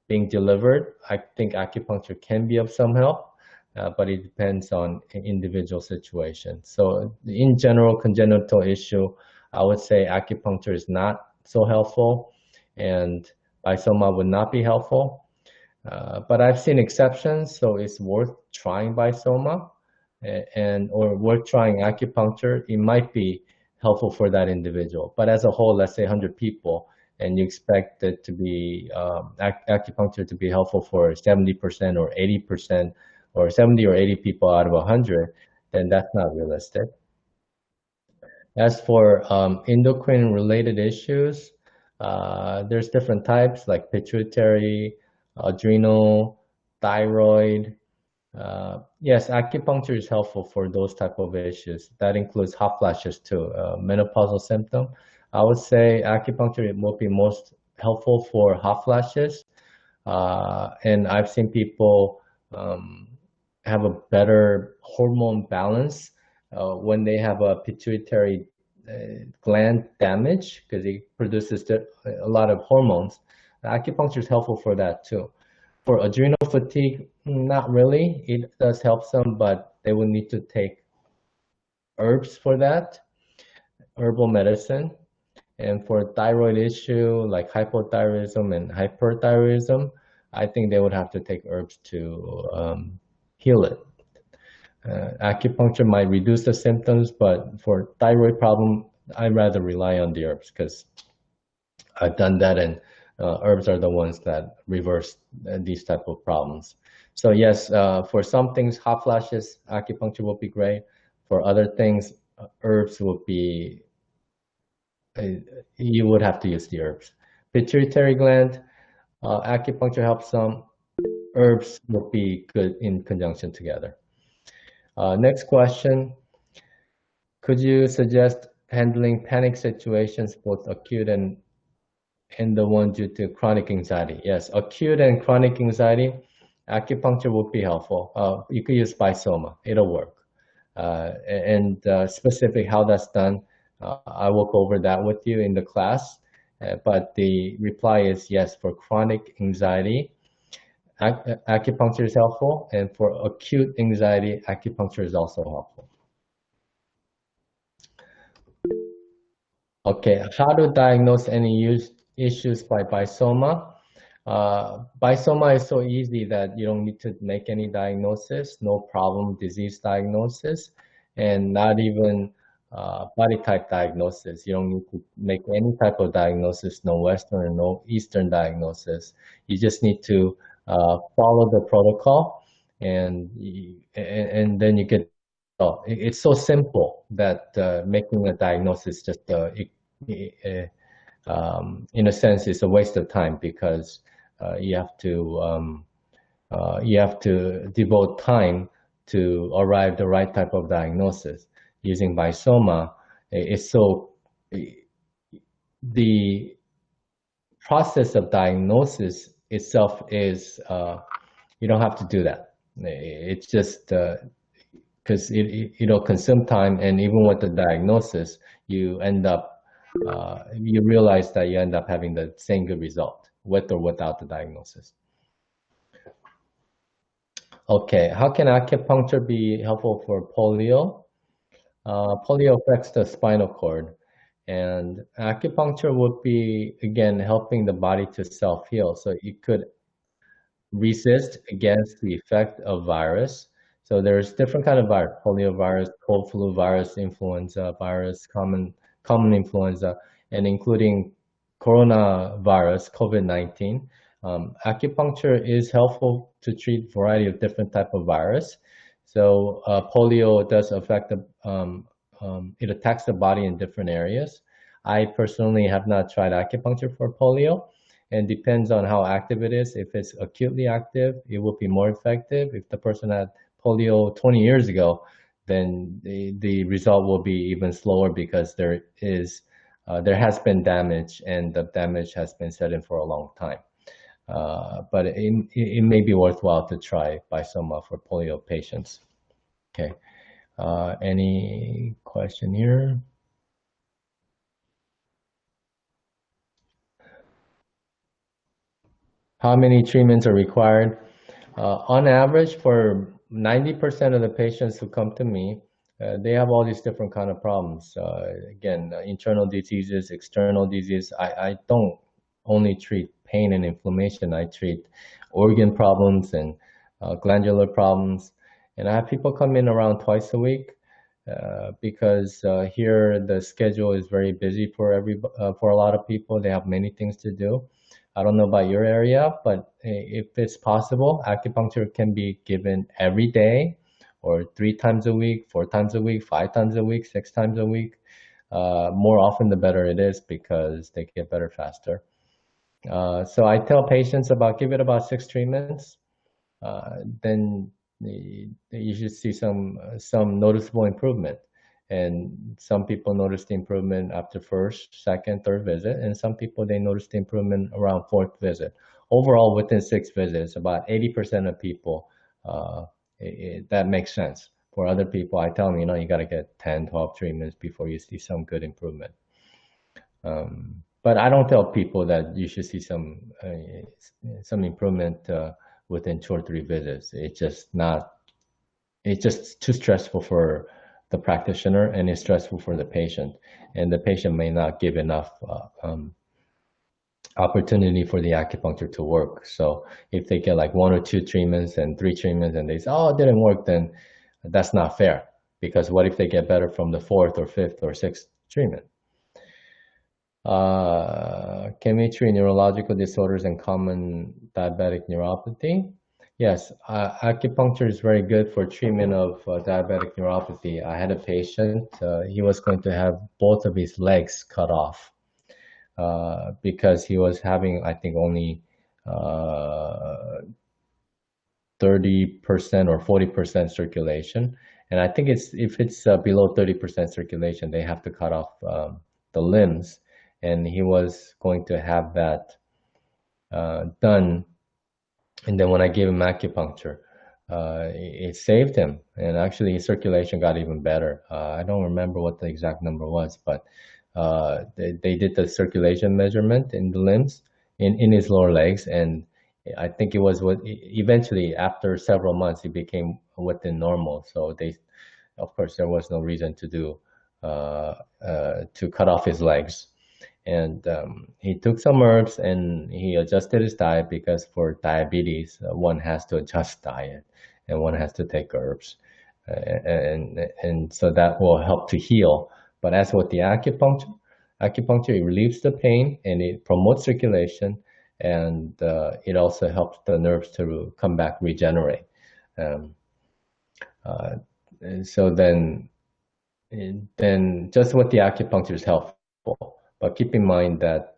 being delivered, I think acupuncture can be of some help, but it depends on individual situation. So in general, congenital issue, I would say acupuncture is not so helpful, and Bisoma would not be helpful. But I've seen exceptions, so it's worth trying Bisoma or worth trying acupuncture. It might be helpful for that individual. But as a whole, let's say 100 people, and you expect it to be acupuncture to be helpful for 70% or 80%, or 70 or 80 people out of 100, then that's not realistic. As for endocrine related issues, there's different types like pituitary, adrenal, thyroid. Yes, acupuncture is helpful for those type of issues. That includes hot flashes too, menopausal symptom. I would say acupuncture will be most helpful for hot flashes. And I've seen people have a better hormone balance when they have a pituitary gland damage, because it produces a lot of hormones. Acupuncture is helpful for that too. For adrenal fatigue, not really. It does help some, but they will need to take herbs for that, herbal medicine. And for thyroid issue like hypothyroidism and hyperthyroidism, I think they would have to take herbs to heal it. Acupuncture might reduce the symptoms, but for thyroid problem, I'd rather rely on the herbs because I've done that, and herbs are the ones that reverse these type of problems. So yes, for some things, hot flashes, acupuncture will be great. For other things, herbs will be, you would have to use the herbs. Pituitary gland, acupuncture helps some. Herbs would be good in conjunction together. Next question. Could you suggest handling panic situations, both acute and the one due to chronic anxiety? Yes, acute and chronic anxiety, acupuncture would be helpful. You could use Bisoma, it'll work. And specific how that's done, I will go over that with you in the class. But the reply is yes, for chronic anxiety, acupuncture is helpful, and for acute anxiety, acupuncture is also helpful. Okay, how to diagnose any issues by Bisoma? Bisoma is so easy that you don't need to make any diagnosis, no problem disease diagnosis, and not even body type diagnosis. You don't need to make any type of diagnosis, no Western and no Eastern diagnosis. You just need to follow the protocol, and then you get. It's so simple that making a diagnosis just in a sense is a waste of time, because you have to devote time to arrive the right type of diagnosis. Using Bisoma, it's so the process of diagnosis itself is you don't have to do that. It's just because it'll consume time, and even with the diagnosis, you end up you realize that you end up having the same good result with or without the diagnosis. Okay, how can acupuncture be helpful for polio? Polio affects the spinal cord, And acupuncture would be, again, helping the body to self-heal. So it could resist against the effect of virus. So there's different kind of virus: polio virus, cold flu virus, influenza virus, common influenza, and including coronavirus, COVID-19. Acupuncture is helpful to treat a variety of different type of virus. So polio does affect it attacks the body in different areas. I personally have not tried acupuncture for polio, and depends on how active it is. If it's acutely active, it will be more effective. If the person had polio 20 years ago, then the result will be even slower because there has been damage, and the damage has been set in for a long time. But it may be worthwhile to try Bisoma for polio patients. Okay. Any question here? How many treatments are required? On average, for 90% of the patients who come to me, they have all these different kind of problems. Again, internal diseases, external disease. I don't only treat pain and inflammation. I treat organ problems and glandular problems. And I have people come in around twice a week because here the schedule is very busy for a lot of people. They have many things to do. I don't know about your area, but if it's possible, acupuncture can be given every day or 3 times a week, 4 times a week, 5 times a week, 6 times a week. More often, the better it is because they get better faster. So I tell patients give it about 6 treatments. Then you should see some noticeable improvement. And some people notice the improvement after first, second, third visit, and some people they notice the improvement around fourth visit. Overall, within 6 visits, about 80% of people that makes sense. For other people, I tell them, you got to get 10, 12 treatments before you see some good improvement. But I don't tell people that you should see some improvement within 2 or 3 visits. It's just too stressful for the practitioner, and it's stressful for the patient. And the patient may not give enough opportunity for the acupuncture to work. So if they get like 1 or 2 treatments and 3 treatments and they say, oh, it didn't work, then that's not fair. Because what if they get better from the 4th or 5th or 6th treatment? Can we treat neurological disorders and common diabetic neuropathy? Yes, acupuncture is very good for treatment of diabetic neuropathy. I had a patient, he was going to have both of his legs cut off because he was having, I think, only 30% or 40% circulation. And I think if it's below 30% circulation, they have to cut off the limbs. And he was going to have that done. And then when I gave him acupuncture, it saved him. And actually his circulation got even better. I don't remember what the exact number was, but they did the circulation measurement in the limbs, in his lower legs. And I think it was eventually after several months, he became within normal. So of course, there was no reason to cut off his legs. And he took some herbs and he adjusted his diet, because for diabetes, one has to adjust diet and one has to take herbs. And so that will help to heal. But as with the acupuncture, it relieves the pain and it promotes circulation, and it also helps the nerves to come back, regenerate. So then just with the acupuncture is helpful. But keep in mind that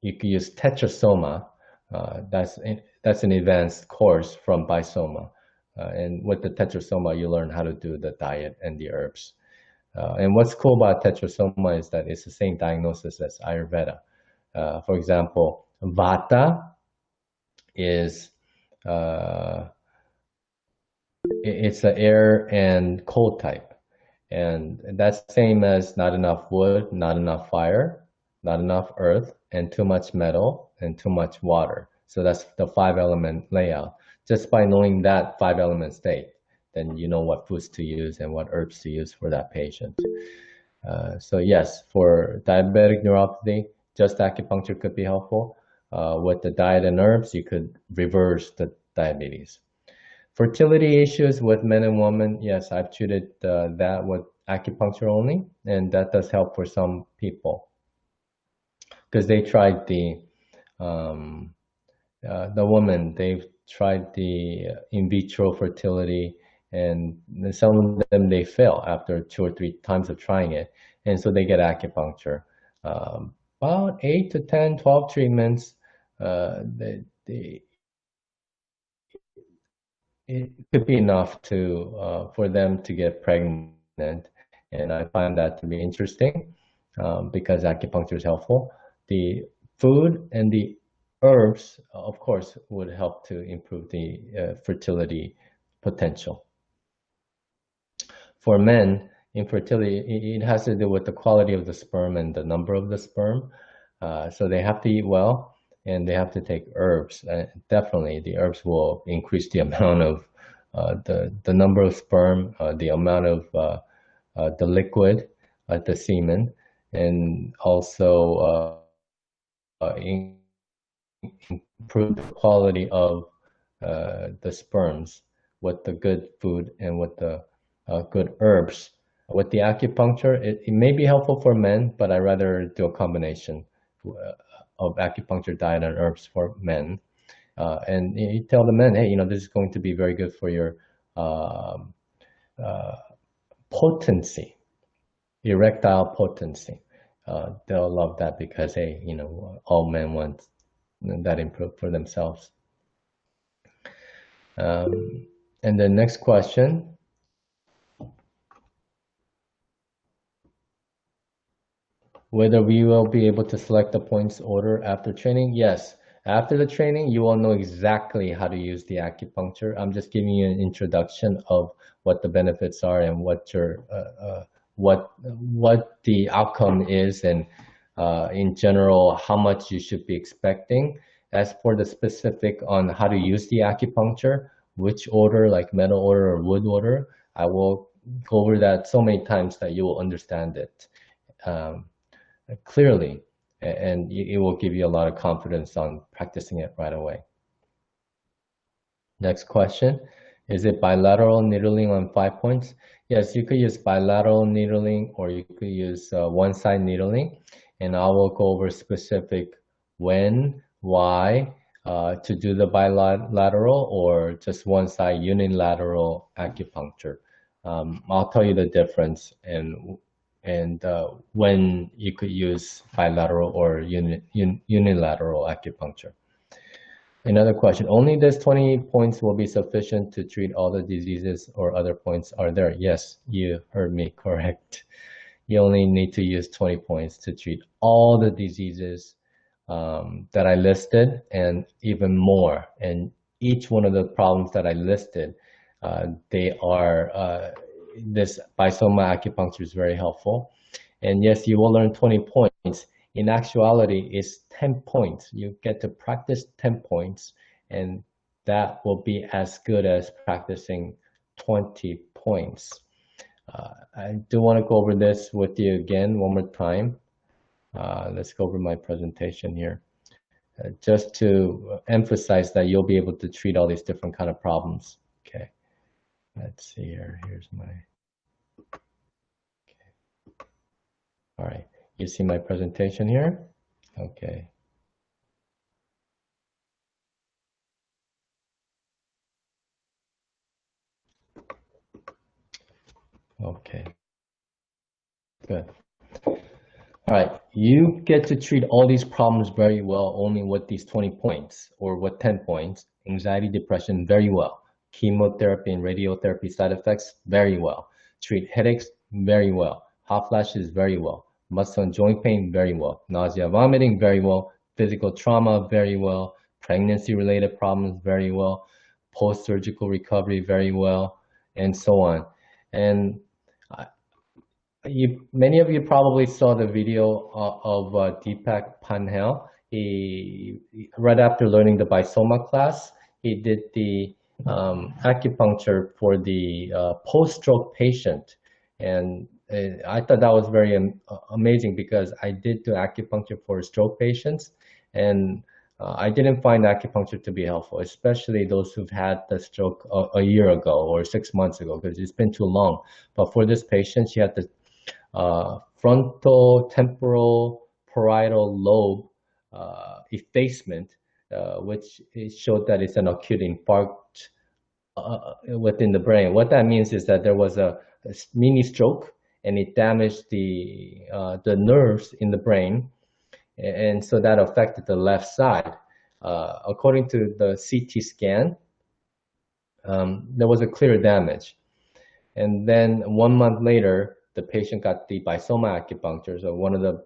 you can use Tetrasoma. That's an advanced course from Bisoma. And with the Tetrasoma, you learn how to do the diet and the herbs. And what's cool about Tetrasoma is that it's the same diagnosis as Ayurveda. For example, Vata is it's the air and cold type. And that's the same as not enough wood, not enough fire, not enough earth, and too much metal and too much water. So that's the 5-element layout. Just by knowing that 5-element state, then you know what foods to use and what herbs to use for that patient. So yes, for diabetic neuropathy, just acupuncture could be helpful. With the diet and herbs, you could reverse the diabetes. Fertility issues with men and women, yes, I've treated that with acupuncture only, and that does help for some people because they tried um, the woman, they've tried the in vitro fertility, and some of them they fail after 2 or 3 times of trying it, and so they get acupuncture. About 8 to 10, 12 treatments. They it could be enough to for them to get pregnant, and I find that to be interesting because acupuncture is helpful. The food and the herbs, of course, would help to improve the fertility potential. For men, infertility, it has to do with the quality of the sperm and the number of the sperm. So they have to eat well and they have to take herbs. Definitely, the herbs will increase the amount of the number of sperm, the amount of the liquid, the semen, and also improve the quality of the sperms with the good food and with the good herbs. With the acupuncture, it may be helpful for men, but I rather do a combination of acupuncture, diet, and herbs for men. And you tell the men, hey, this is going to be very good for your potency, erectile potency. They'll love that because, hey, all men want that improved for themselves. And the next question. Whether we will be able to select the points order after training? Yes. After the training, you will know exactly how to use the acupuncture. I'm just giving you an introduction of what the benefits are and what your what the outcome is, and in general how much you should be expecting. As for the specific on how to use the acupuncture, which order, like metal order or wood order, I will go over that so many times that you will understand it clearly, and it will give you a lot of confidence on practicing it right away. Next question, is it bilateral needling on 5 points? Yes, you could use bilateral needling or you could use one-side needling, and I will go over specific when, why to do the bilateral or just one-side unilateral acupuncture. I'll tell you the difference and when you could use bilateral or unilateral acupuncture. Another question, only this 20 points will be sufficient to treat all the diseases or other points are there? Yes, you heard me correct. You only need to use 20 points to treat all the diseases that I listed and even more. And each one of the problems that I listed, they are this Bisoma acupuncture is very helpful. And yes, you will learn 20 points. In actuality, it's 10 points. You get to practice 10 points, and that will be as good as practicing 20 points. I do want to go over this with you again one more time. Let's go over my presentation here. Just to emphasize that you'll be able to treat all these different kind of problems. Okay. Let's see here. Here's my. Okay. All right. You see my presentation here? Okay. Okay. Good. All right. You get to treat all these problems very well only with these 20 points or with 10 points. Anxiety, depression, very well. Chemotherapy and radiotherapy side effects, very well. Treat headaches, very well. Hot flashes, very well. Muscle and joint pain, very well. Nausea, vomiting, very well. Physical trauma, very well. Pregnancy-related problems, very well. Post-surgical recovery, very well, and so on. And many of you probably saw the video of Deepak Panhel. Right after learning the Bisoma class, he did the acupuncture for the post-stroke patient, and I thought that was very amazing because I did do acupuncture for stroke patients, and I didn't find acupuncture to be helpful, especially those who've had the stroke a year ago or 6 months ago, because it's been too long. But for this patient, she had the frontal temporal parietal lobe effacement, which it showed that it's an acute infarct within the brain. What that means is that there was a mini stroke and it damaged the nerves in the brain, and so that affected the left side. According to the CT scan, there was a clear damage. And then 1 month later, the patient got the Bisoma acupuncture. So one of the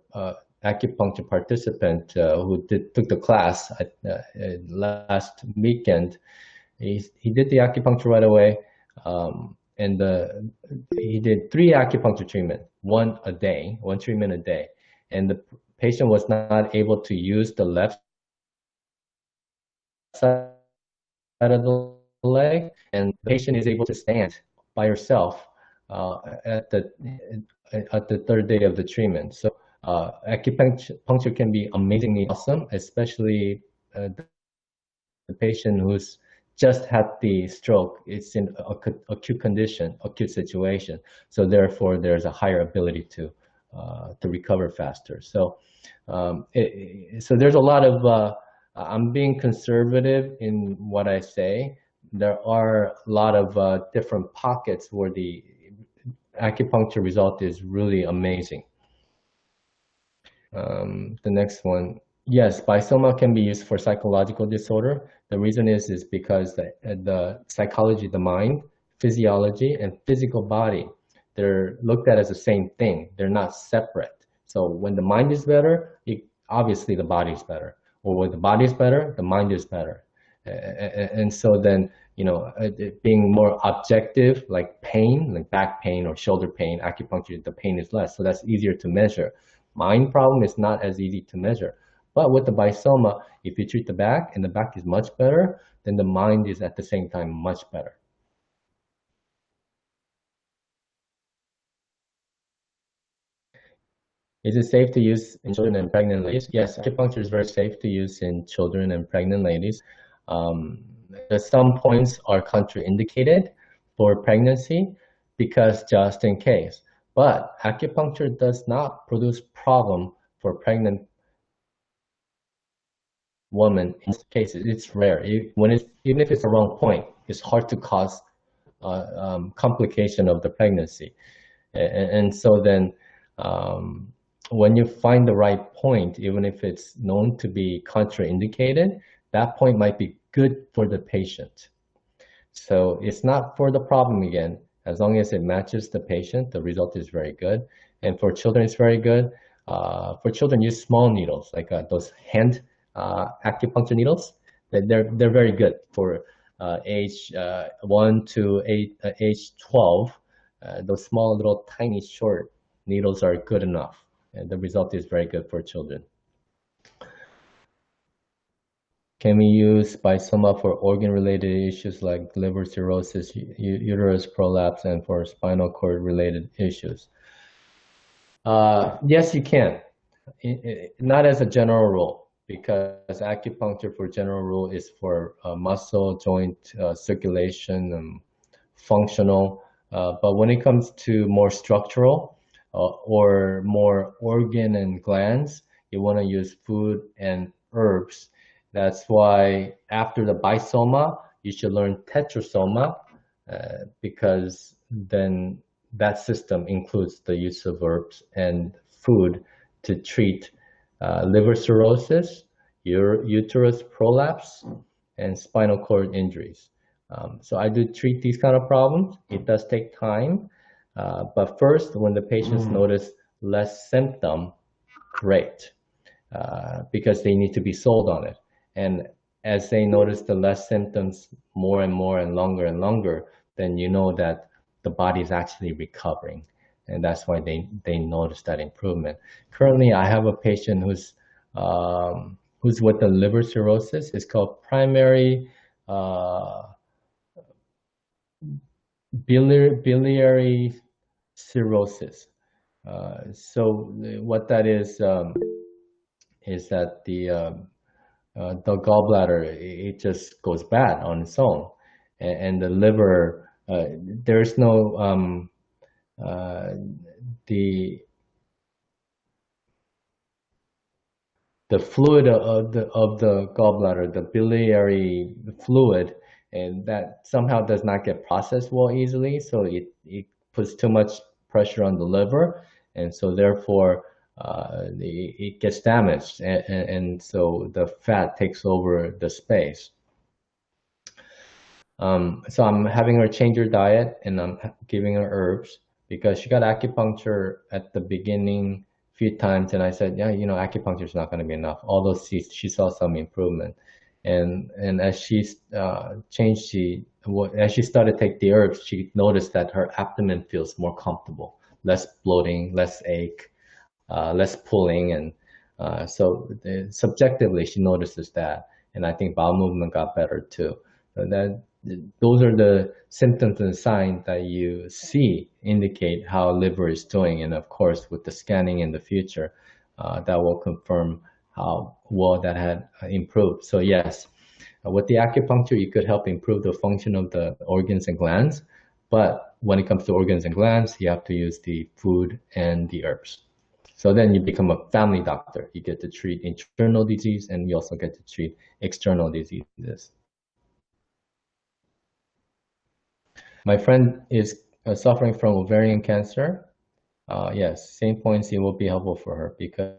acupuncture participant who took the class last weekend, he did the acupuncture right away, and he did 3 acupuncture treatments, one treatment a day, and the patient was not able to use the left side of the leg, and the patient is able to stand by herself at the 3rd day of the treatment. So acupuncture can be amazingly awesome, especially the patient who's just had the stroke. It's in acute condition, acute situation. So therefore, there's a higher ability to recover faster. So so there's a lot of I'm being conservative in what I say. There are a lot of different pockets where the acupuncture result is really amazing. The next one. Yes, Bisoma can be used for psychological disorder. The reason is because the psychology, the mind, physiology, and physical body, they're looked at as the same thing. They're not separate. So when the mind is better, obviously the body is better. Or when the body is better, the mind is better. And so then, being more objective, like pain, like back pain or shoulder pain, acupuncture, the pain is less. So that's easier to measure. Mind problem is not as easy to measure. But with the Bisoma, if you treat the back and the back is much better, then the mind is at the same time much better. Is it safe to use in children and pregnant ladies? Yes, acupuncture is very safe to use in children and pregnant ladies. Some points are contraindicated for pregnancy because just in case. But acupuncture does not produce problem for pregnant woman. In most cases, it's rare. Even if it's the wrong point, it's hard to cause complication of the pregnancy. And so then when you find the right point, even if it's known to be contraindicated, that point might be good for the patient. So it's not for the problem again. As long as it matches the patient, the result is very good. And for children, it's very good. For children, use small needles, like those hand acupuncture needles. They're very good for age 1 to age 12. Those small, little, tiny, short needles are good enough, and the result is very good for children. Can we use Bisoma for organ-related issues like liver cirrhosis, uterus prolapse, and for spinal cord-related issues? Yes, you can. Not as a general rule, because acupuncture for general rule is for muscle, joint, circulation, and functional. But when it comes to more structural or more organ and glands, you want to use food and herbs. That's why after the Bisoma, you should learn Tetrasoma, because then that system includes the use of herbs and food to treat liver cirrhosis, uterus prolapse, and spinal cord injuries. So I do treat these kind of problems. It does take time, but first, when the patients notice less symptom, great, because they need to be sold on it. And as they notice the less symptoms more and more and longer, then you know that the body is actually recovering. And that's why they notice that improvement. Currently, I have a patient who's with the liver cirrhosis. It's called primary biliary cirrhosis. So what that is that the gallbladder, it just goes bad on its own, and the liver, there's no uh, the the fluid of the gallbladder, the biliary fluid, and that somehow does not get processed well easily, so it puts too much pressure on the liver, and so therefore it gets damaged, and so the fat takes over the space. So I'm having her change her diet, and I'm giving her herbs because she got acupuncture at the beginning a few times, and I said, yeah, acupuncture is not going to be enough. Although she saw some improvement, and as she changed, as she started to take the herbs, she noticed that her abdomen feels more comfortable, less bloating, less ache, less pulling, and so subjectively she notices that, and I think bowel movement got better too. So those are the symptoms and signs that you see indicate how liver is doing, and of course with the scanning in the future, that will confirm how well that had improved. So yes, with the acupuncture you could help improve the function of the organs and glands, but when it comes to organs and glands, you have to use the food and the herbs. So then you become a family doctor. You get to treat internal disease, and you also get to treat external diseases. My friend is suffering from ovarian cancer. Yes, same points. It will be helpful for her because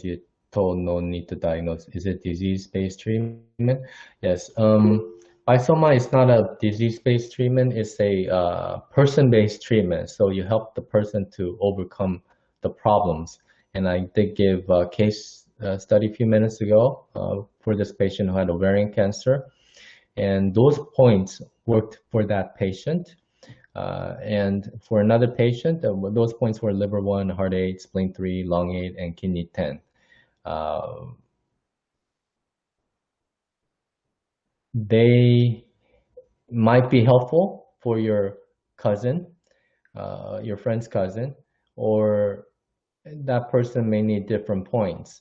you told no need to diagnose. Is it disease-based treatment? Yes. Bisoma is not a disease-based treatment. It's a person-based treatment. So you help the person to overcome the problems. And I did give a case study a few minutes ago for this patient who had ovarian cancer. And those points worked for that patient. And for another patient, those points were liver 1, heart 8, spleen 3, lung 8, and kidney 10. They might be helpful for your cousin, your friend's cousin, or that person may need different points.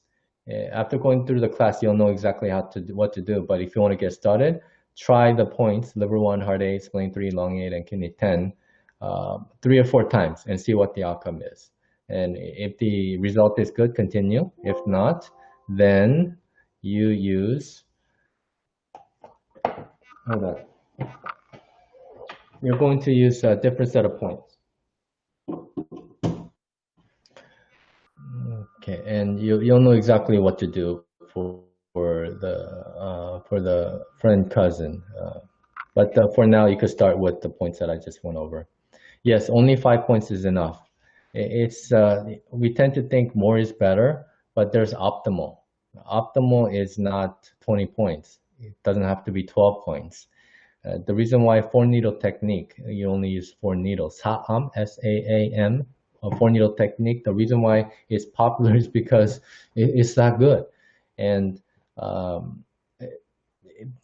After going through the class, you'll know exactly what to do. But if you want to get started, try the points, liver 1, heart 8, spleen 3, lung 8, and kidney 10, 3 or 4 times and see what the outcome is. And if the result is good, continue. If not, then you use, hold on. You're going to use a different set of points. Okay, and you'll know exactly what to do for the friend cousin. But for now, you could start with the points that I just went over. Yes, only 5 points is enough. It's we tend to think more is better, but there's optimal. Optimal is not 20 points. It doesn't have to be 12 points. The reason why 4-needle technique, you only use 4 needles, SAAM, S-A-A-M, a 4-needle technique. The reason why it's popular is because it's that good. And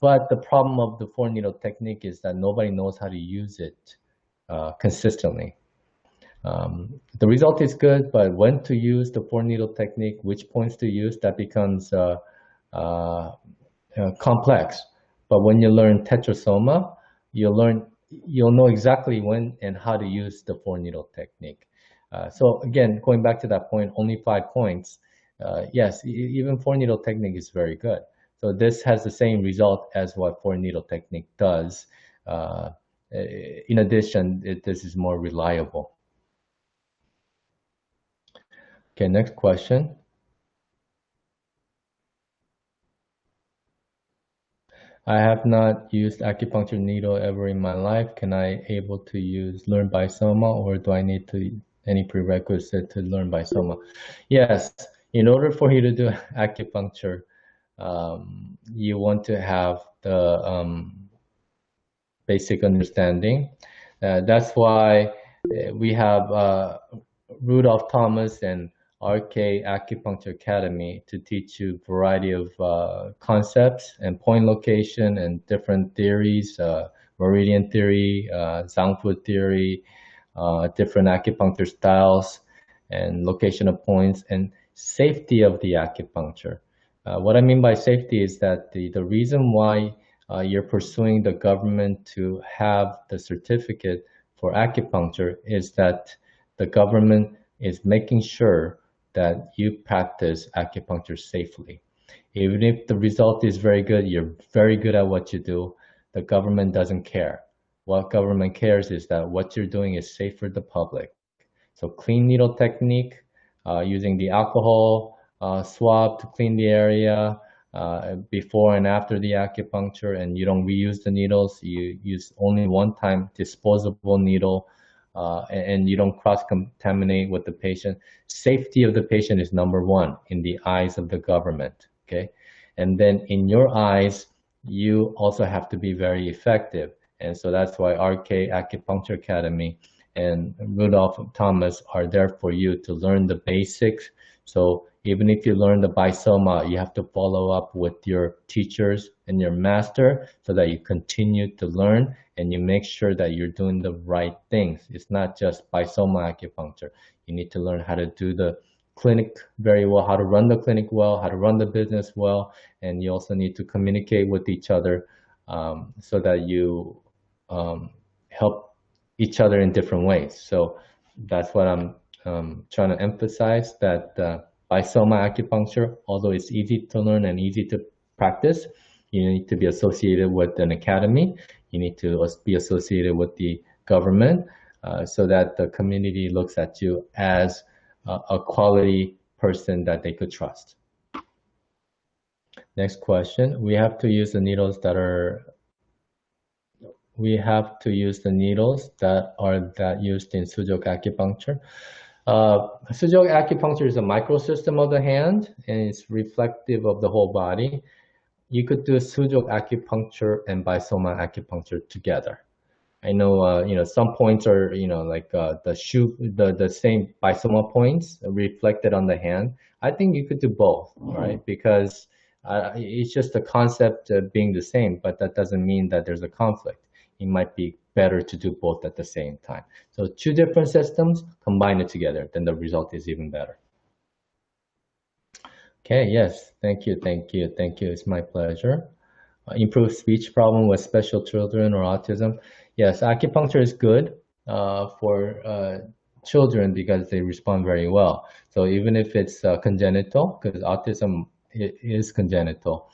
but the problem of the 4-needle technique is that nobody knows how to use it consistently. The result is good, but when to use the 4-needle technique, which points to use, that becomes complex. But when you learn tetrasoma, you'll know exactly when and how to use the 4-needle technique. So again, going back to that point, only 5 points. Yes, even 4-needle technique is very good. So this has the same result as what 4-needle technique does. In addition, this is more reliable. Okay, next question. I have not used acupuncture needle ever in my life. Can I able to learn Bisoma, or do I need any prerequisite to learn Bisoma? Yes, in order for you to do acupuncture, you want to have the basic understanding. That's why we have Rudolph Thomas and RK Acupuncture Academy to teach you a variety of concepts and point location and different theories, meridian theory, Zhang Fu theory, different acupuncture styles. and location of points and safety of the acupuncture. What I mean by safety is that the reason why you're pursuing the government to have the certificate for acupuncture is that the government is making sure that you practice acupuncture safely. Even if the result is very good, you're very good at what you do, the government doesn't care. What government cares is that what you're doing is safe for the public. So clean needle technique, using the alcohol swab to clean the area before and after the acupuncture, and you don't reuse the needles. You use only one-time disposable needle, and you don't cross-contaminate with the patient. Safety of the patient is number one in the eyes of the government, okay? And then in your eyes, you also have to be very effective. And so that's why RK Acupuncture Academy and Rudolph Thomas are there for you to learn the basics. So even if you learn the Bisoma, you have to follow up with your teachers and your master so that you continue to learn and you make sure that you're doing the right things. It's not just Bisoma acupuncture. You need to learn how to do the clinic very well, how to run the clinic well, how to run the business well, and you also need to communicate with each other so that you help each other in different ways. So that's what I'm trying to emphasize, that Bisoma acupuncture, although it's easy to learn and easy to practice, you need to be associated with an academy. You need to be associated with the government so that the community looks at you as a quality person that they could trust. Next question. We have to use the needles that are used in Sujok acupuncture. Sujok acupuncture is a microsystem of the hand and it's reflective of the whole body. You could do Sujok acupuncture and Bisoma acupuncture together. I know, some points are, like the same Bisoma points reflected on the hand. I think you could do both, right? Because it's just the concept of being the same, but that doesn't mean that there's a conflict. It might be better to do both at the same time. So two different systems, combine it together, then the result is even better. Okay, yes, thank you. It's my pleasure. Improve speech problem with special children or autism. Yes, acupuncture is good for children because they respond very well. So even if it's congenital, because autism is congenital,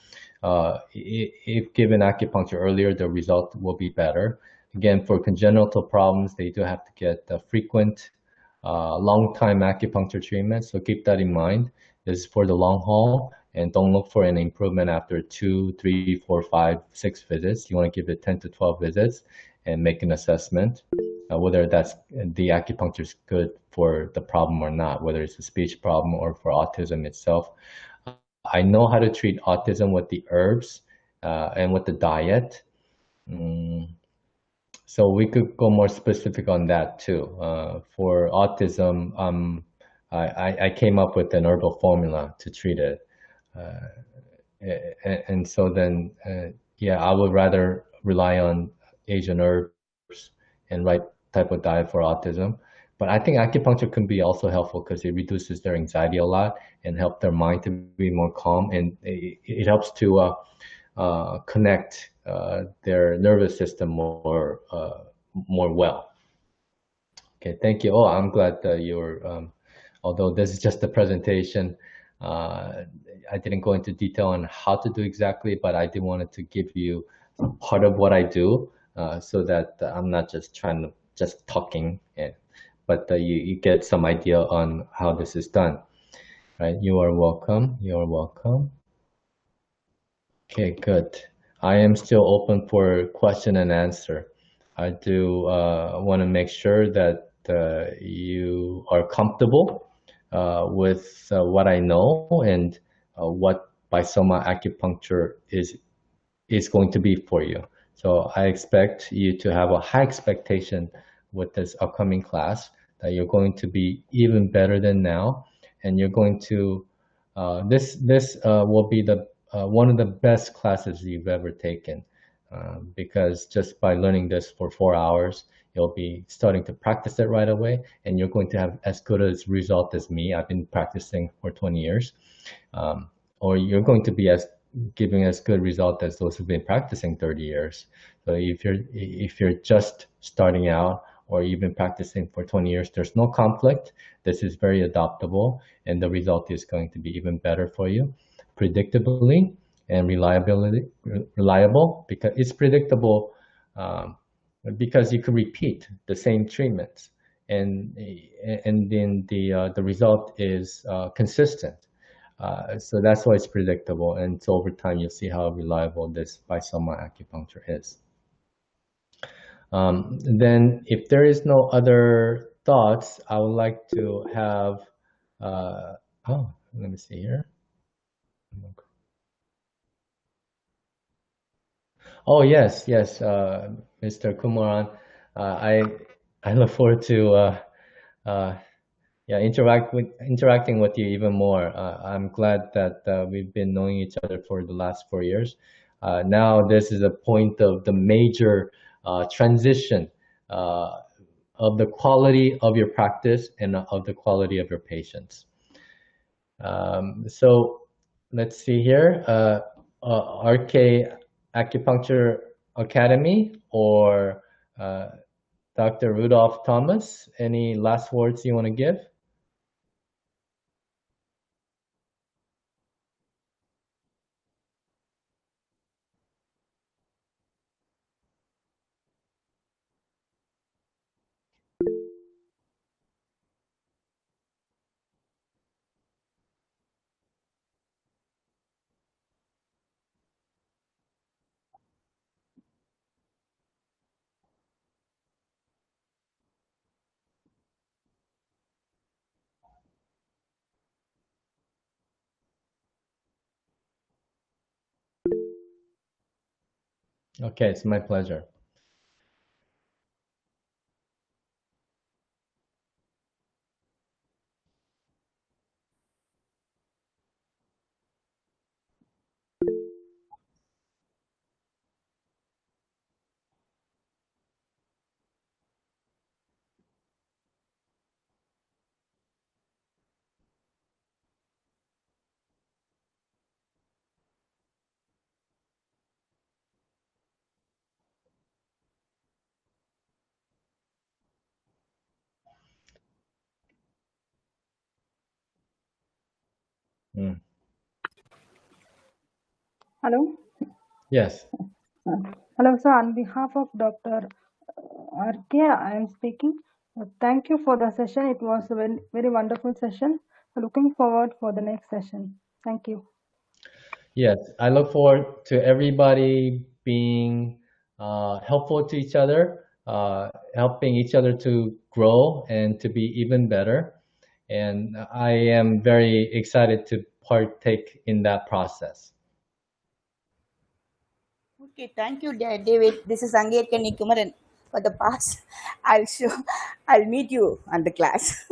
if given acupuncture earlier, the result will be better. Again, for congenital problems, they do have to get frequent, long-time acupuncture treatment. So keep that in mind. This is for the long haul, and don't look for an improvement after 2, 3, 4, 5, 6 visits. You want to give it 10 to 12 visits and make an assessment whether that's the acupuncture is good for the problem or not, whether it's a speech problem or for autism itself. I know how to treat autism with the herbs and with the diet. So we could go more specific on that too. For autism, I came up with an herbal formula to treat it. And so then, yeah, I would rather rely on Asian herbs and right type of diet for autism. But I think acupuncture can be also helpful because it reduces their anxiety a lot and help their mind to be more calm. And it helps to connect their nervous system more well. Okay, thank you. Oh, I'm glad that you're, although this is just a presentation, I didn't go into detail on how to do exactly, but I did wanted to give you part of what I do so that I'm not just talking, but you get some idea on how this is done. Right? You are welcome. You are welcome. Okay, good. I am still open for question and answer. I do want to make sure that you are comfortable with what I know and what Bisoma acupuncture is going to be for you. So I expect you to have a high expectation with this upcoming class, that you're going to be even better than now, and you're going to this will be the one of the best classes you've ever taken. because just by learning this for 4 hours, you'll be starting to practice it right away, and you're going to have as good a result as me. I've been practicing for 20 years, or you're going to be as giving as good result as those who've been practicing 30 years. So if you're just starting out, or you've been practicing for 20 years, there's no conflict. This is very adoptable, and the result is going to be even better for you, predictably and reliable, because it's predictable, because you can repeat the same treatments, and then the result is consistent. So that's why it's predictable, and so over time you'll see how reliable this Bisoma acupuncture is. Then if there is no other thoughts, I would like to have, oh, let me see here. Oh, yes, yes, Mr. Kumaran. I look forward to yeah, interacting with you even more. I'm glad that we've been knowing each other for the last 4 years. Now this is a point of the major transition of the quality of your practice and of the quality of your patients. So let's see here. RK Acupuncture Academy, or Dr. Rudolph Thomas, any last words you want to give? Okay, it's my pleasure. Mm. Hello. Yes. Hello, sir. On behalf of Dr. RK, I am speaking. Thank you for the session. It was a very, very wonderful session. Looking forward for the next session. Thank you. Yes, I look forward to everybody being helpful to each other, helping each other to grow and to be even better. And I am very excited to partake in that process. Okay, thank you, David. This is Angekani Kumaran. For the past, I'll meet you on the class.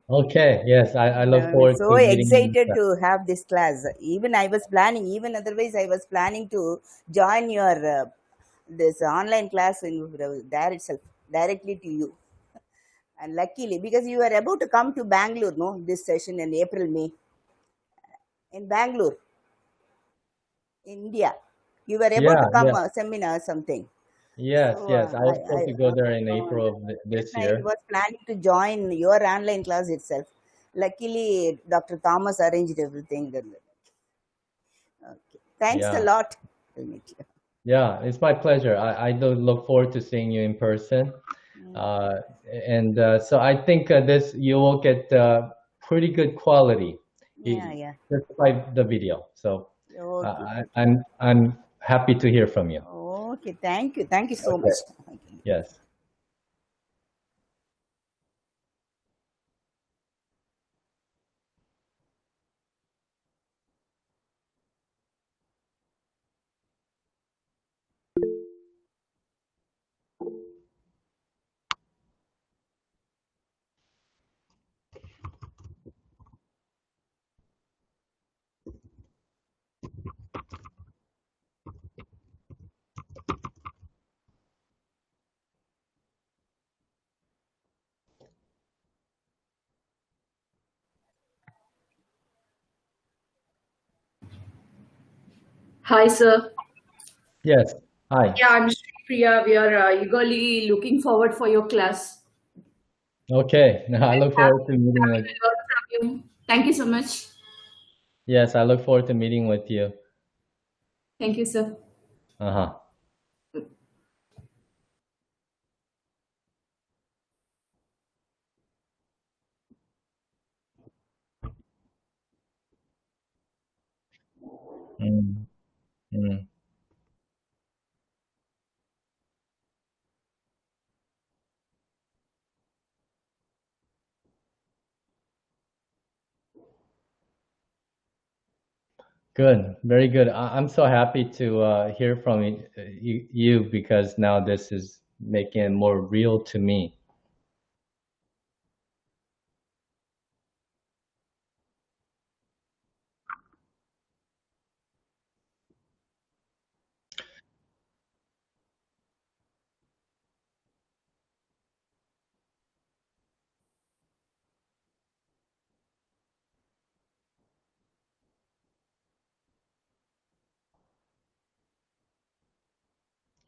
Okay, yes, I look I'm forward so to meeting you. excited to have this class. Even I was planning, even otherwise, I was planning to join your this online class in there itself, directly to you. And luckily, because you are about to come to Bangalore, no, this session in April, May, in Bangalore, India. You were about Yeah, to come yeah, a seminar or something. yes, So yes. I was supposed to go there in April of even this I year. was planning to join your online class itself. Luckily, Dr. Thomas arranged everything. Okay. Thanks a Yeah. lot. I'll meet you. Yeah, it's my pleasure. I do look forward to seeing you in person. Uh, and so I think this you will get pretty good quality Yeah, yeah. just by the video. So Okay. I'm happy to hear from you. Okay. Thank you. Thank you so Okay. much. Okay. Yes. Hi, sir. Yes. Hi. Yeah, I'm Sri Priya. We are eagerly looking forward for your class. Okay. I look forward to meeting Happy with. to learn from you. Thank you so much. Yes, I look forward to meeting with you. Thank you, sir. Uh-huh. Mm, mm. Good. Very good. I'm so happy to hear from you because now this is making it more real to me.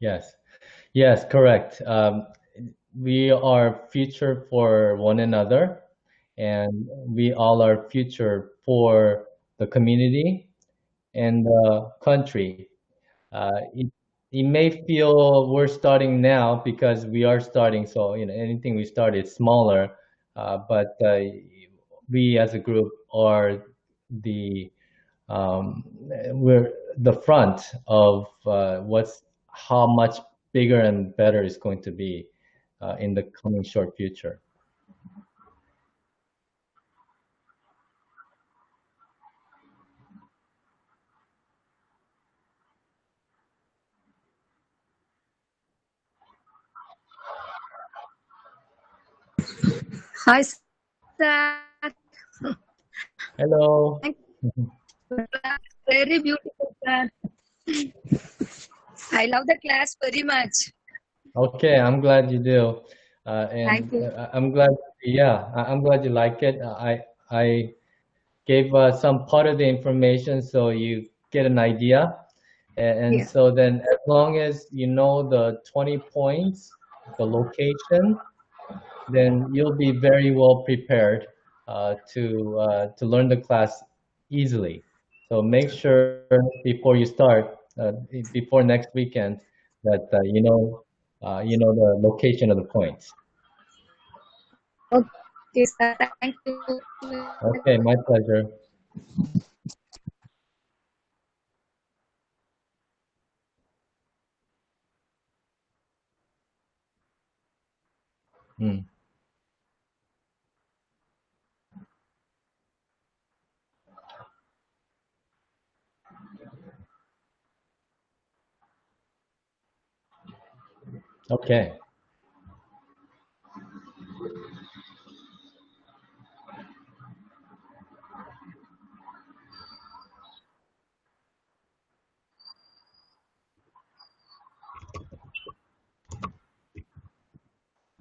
Yes. Yes, correct. We are future for one another, and we all are future for the community and the country. It, it may feel we're starting now because we are starting, so anything we start is smaller, but we as a group are the we're the front of what's how much bigger and better is going to be in the coming short future. Hi, sir. Hello. Thank you. Very beautiful, sir. I love the class very much. Okay, I'm glad you do, Thank and you. I'm glad. Yeah, I'm glad you like it. I gave some part of the information so you get an idea. And Yeah. so then as long as you know the 20 points, the location, then you'll be very well prepared to learn the class easily. So make sure before you start, before next weekend, that you know the location of the points. Okay, sir. Thank you. Okay, my pleasure. Mm, okay.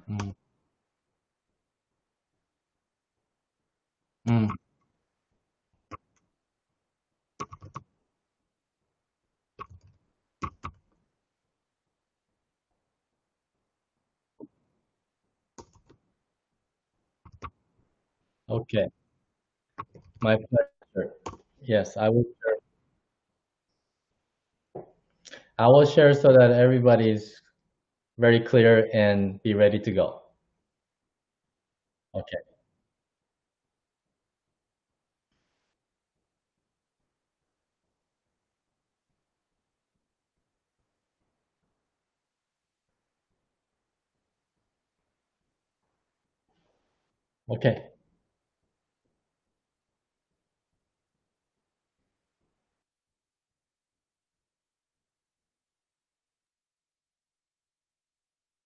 Mm, mm, okay, my pleasure. Yes, I will share. I will share so that everybody is very clear and be ready to go. Okay. Okay.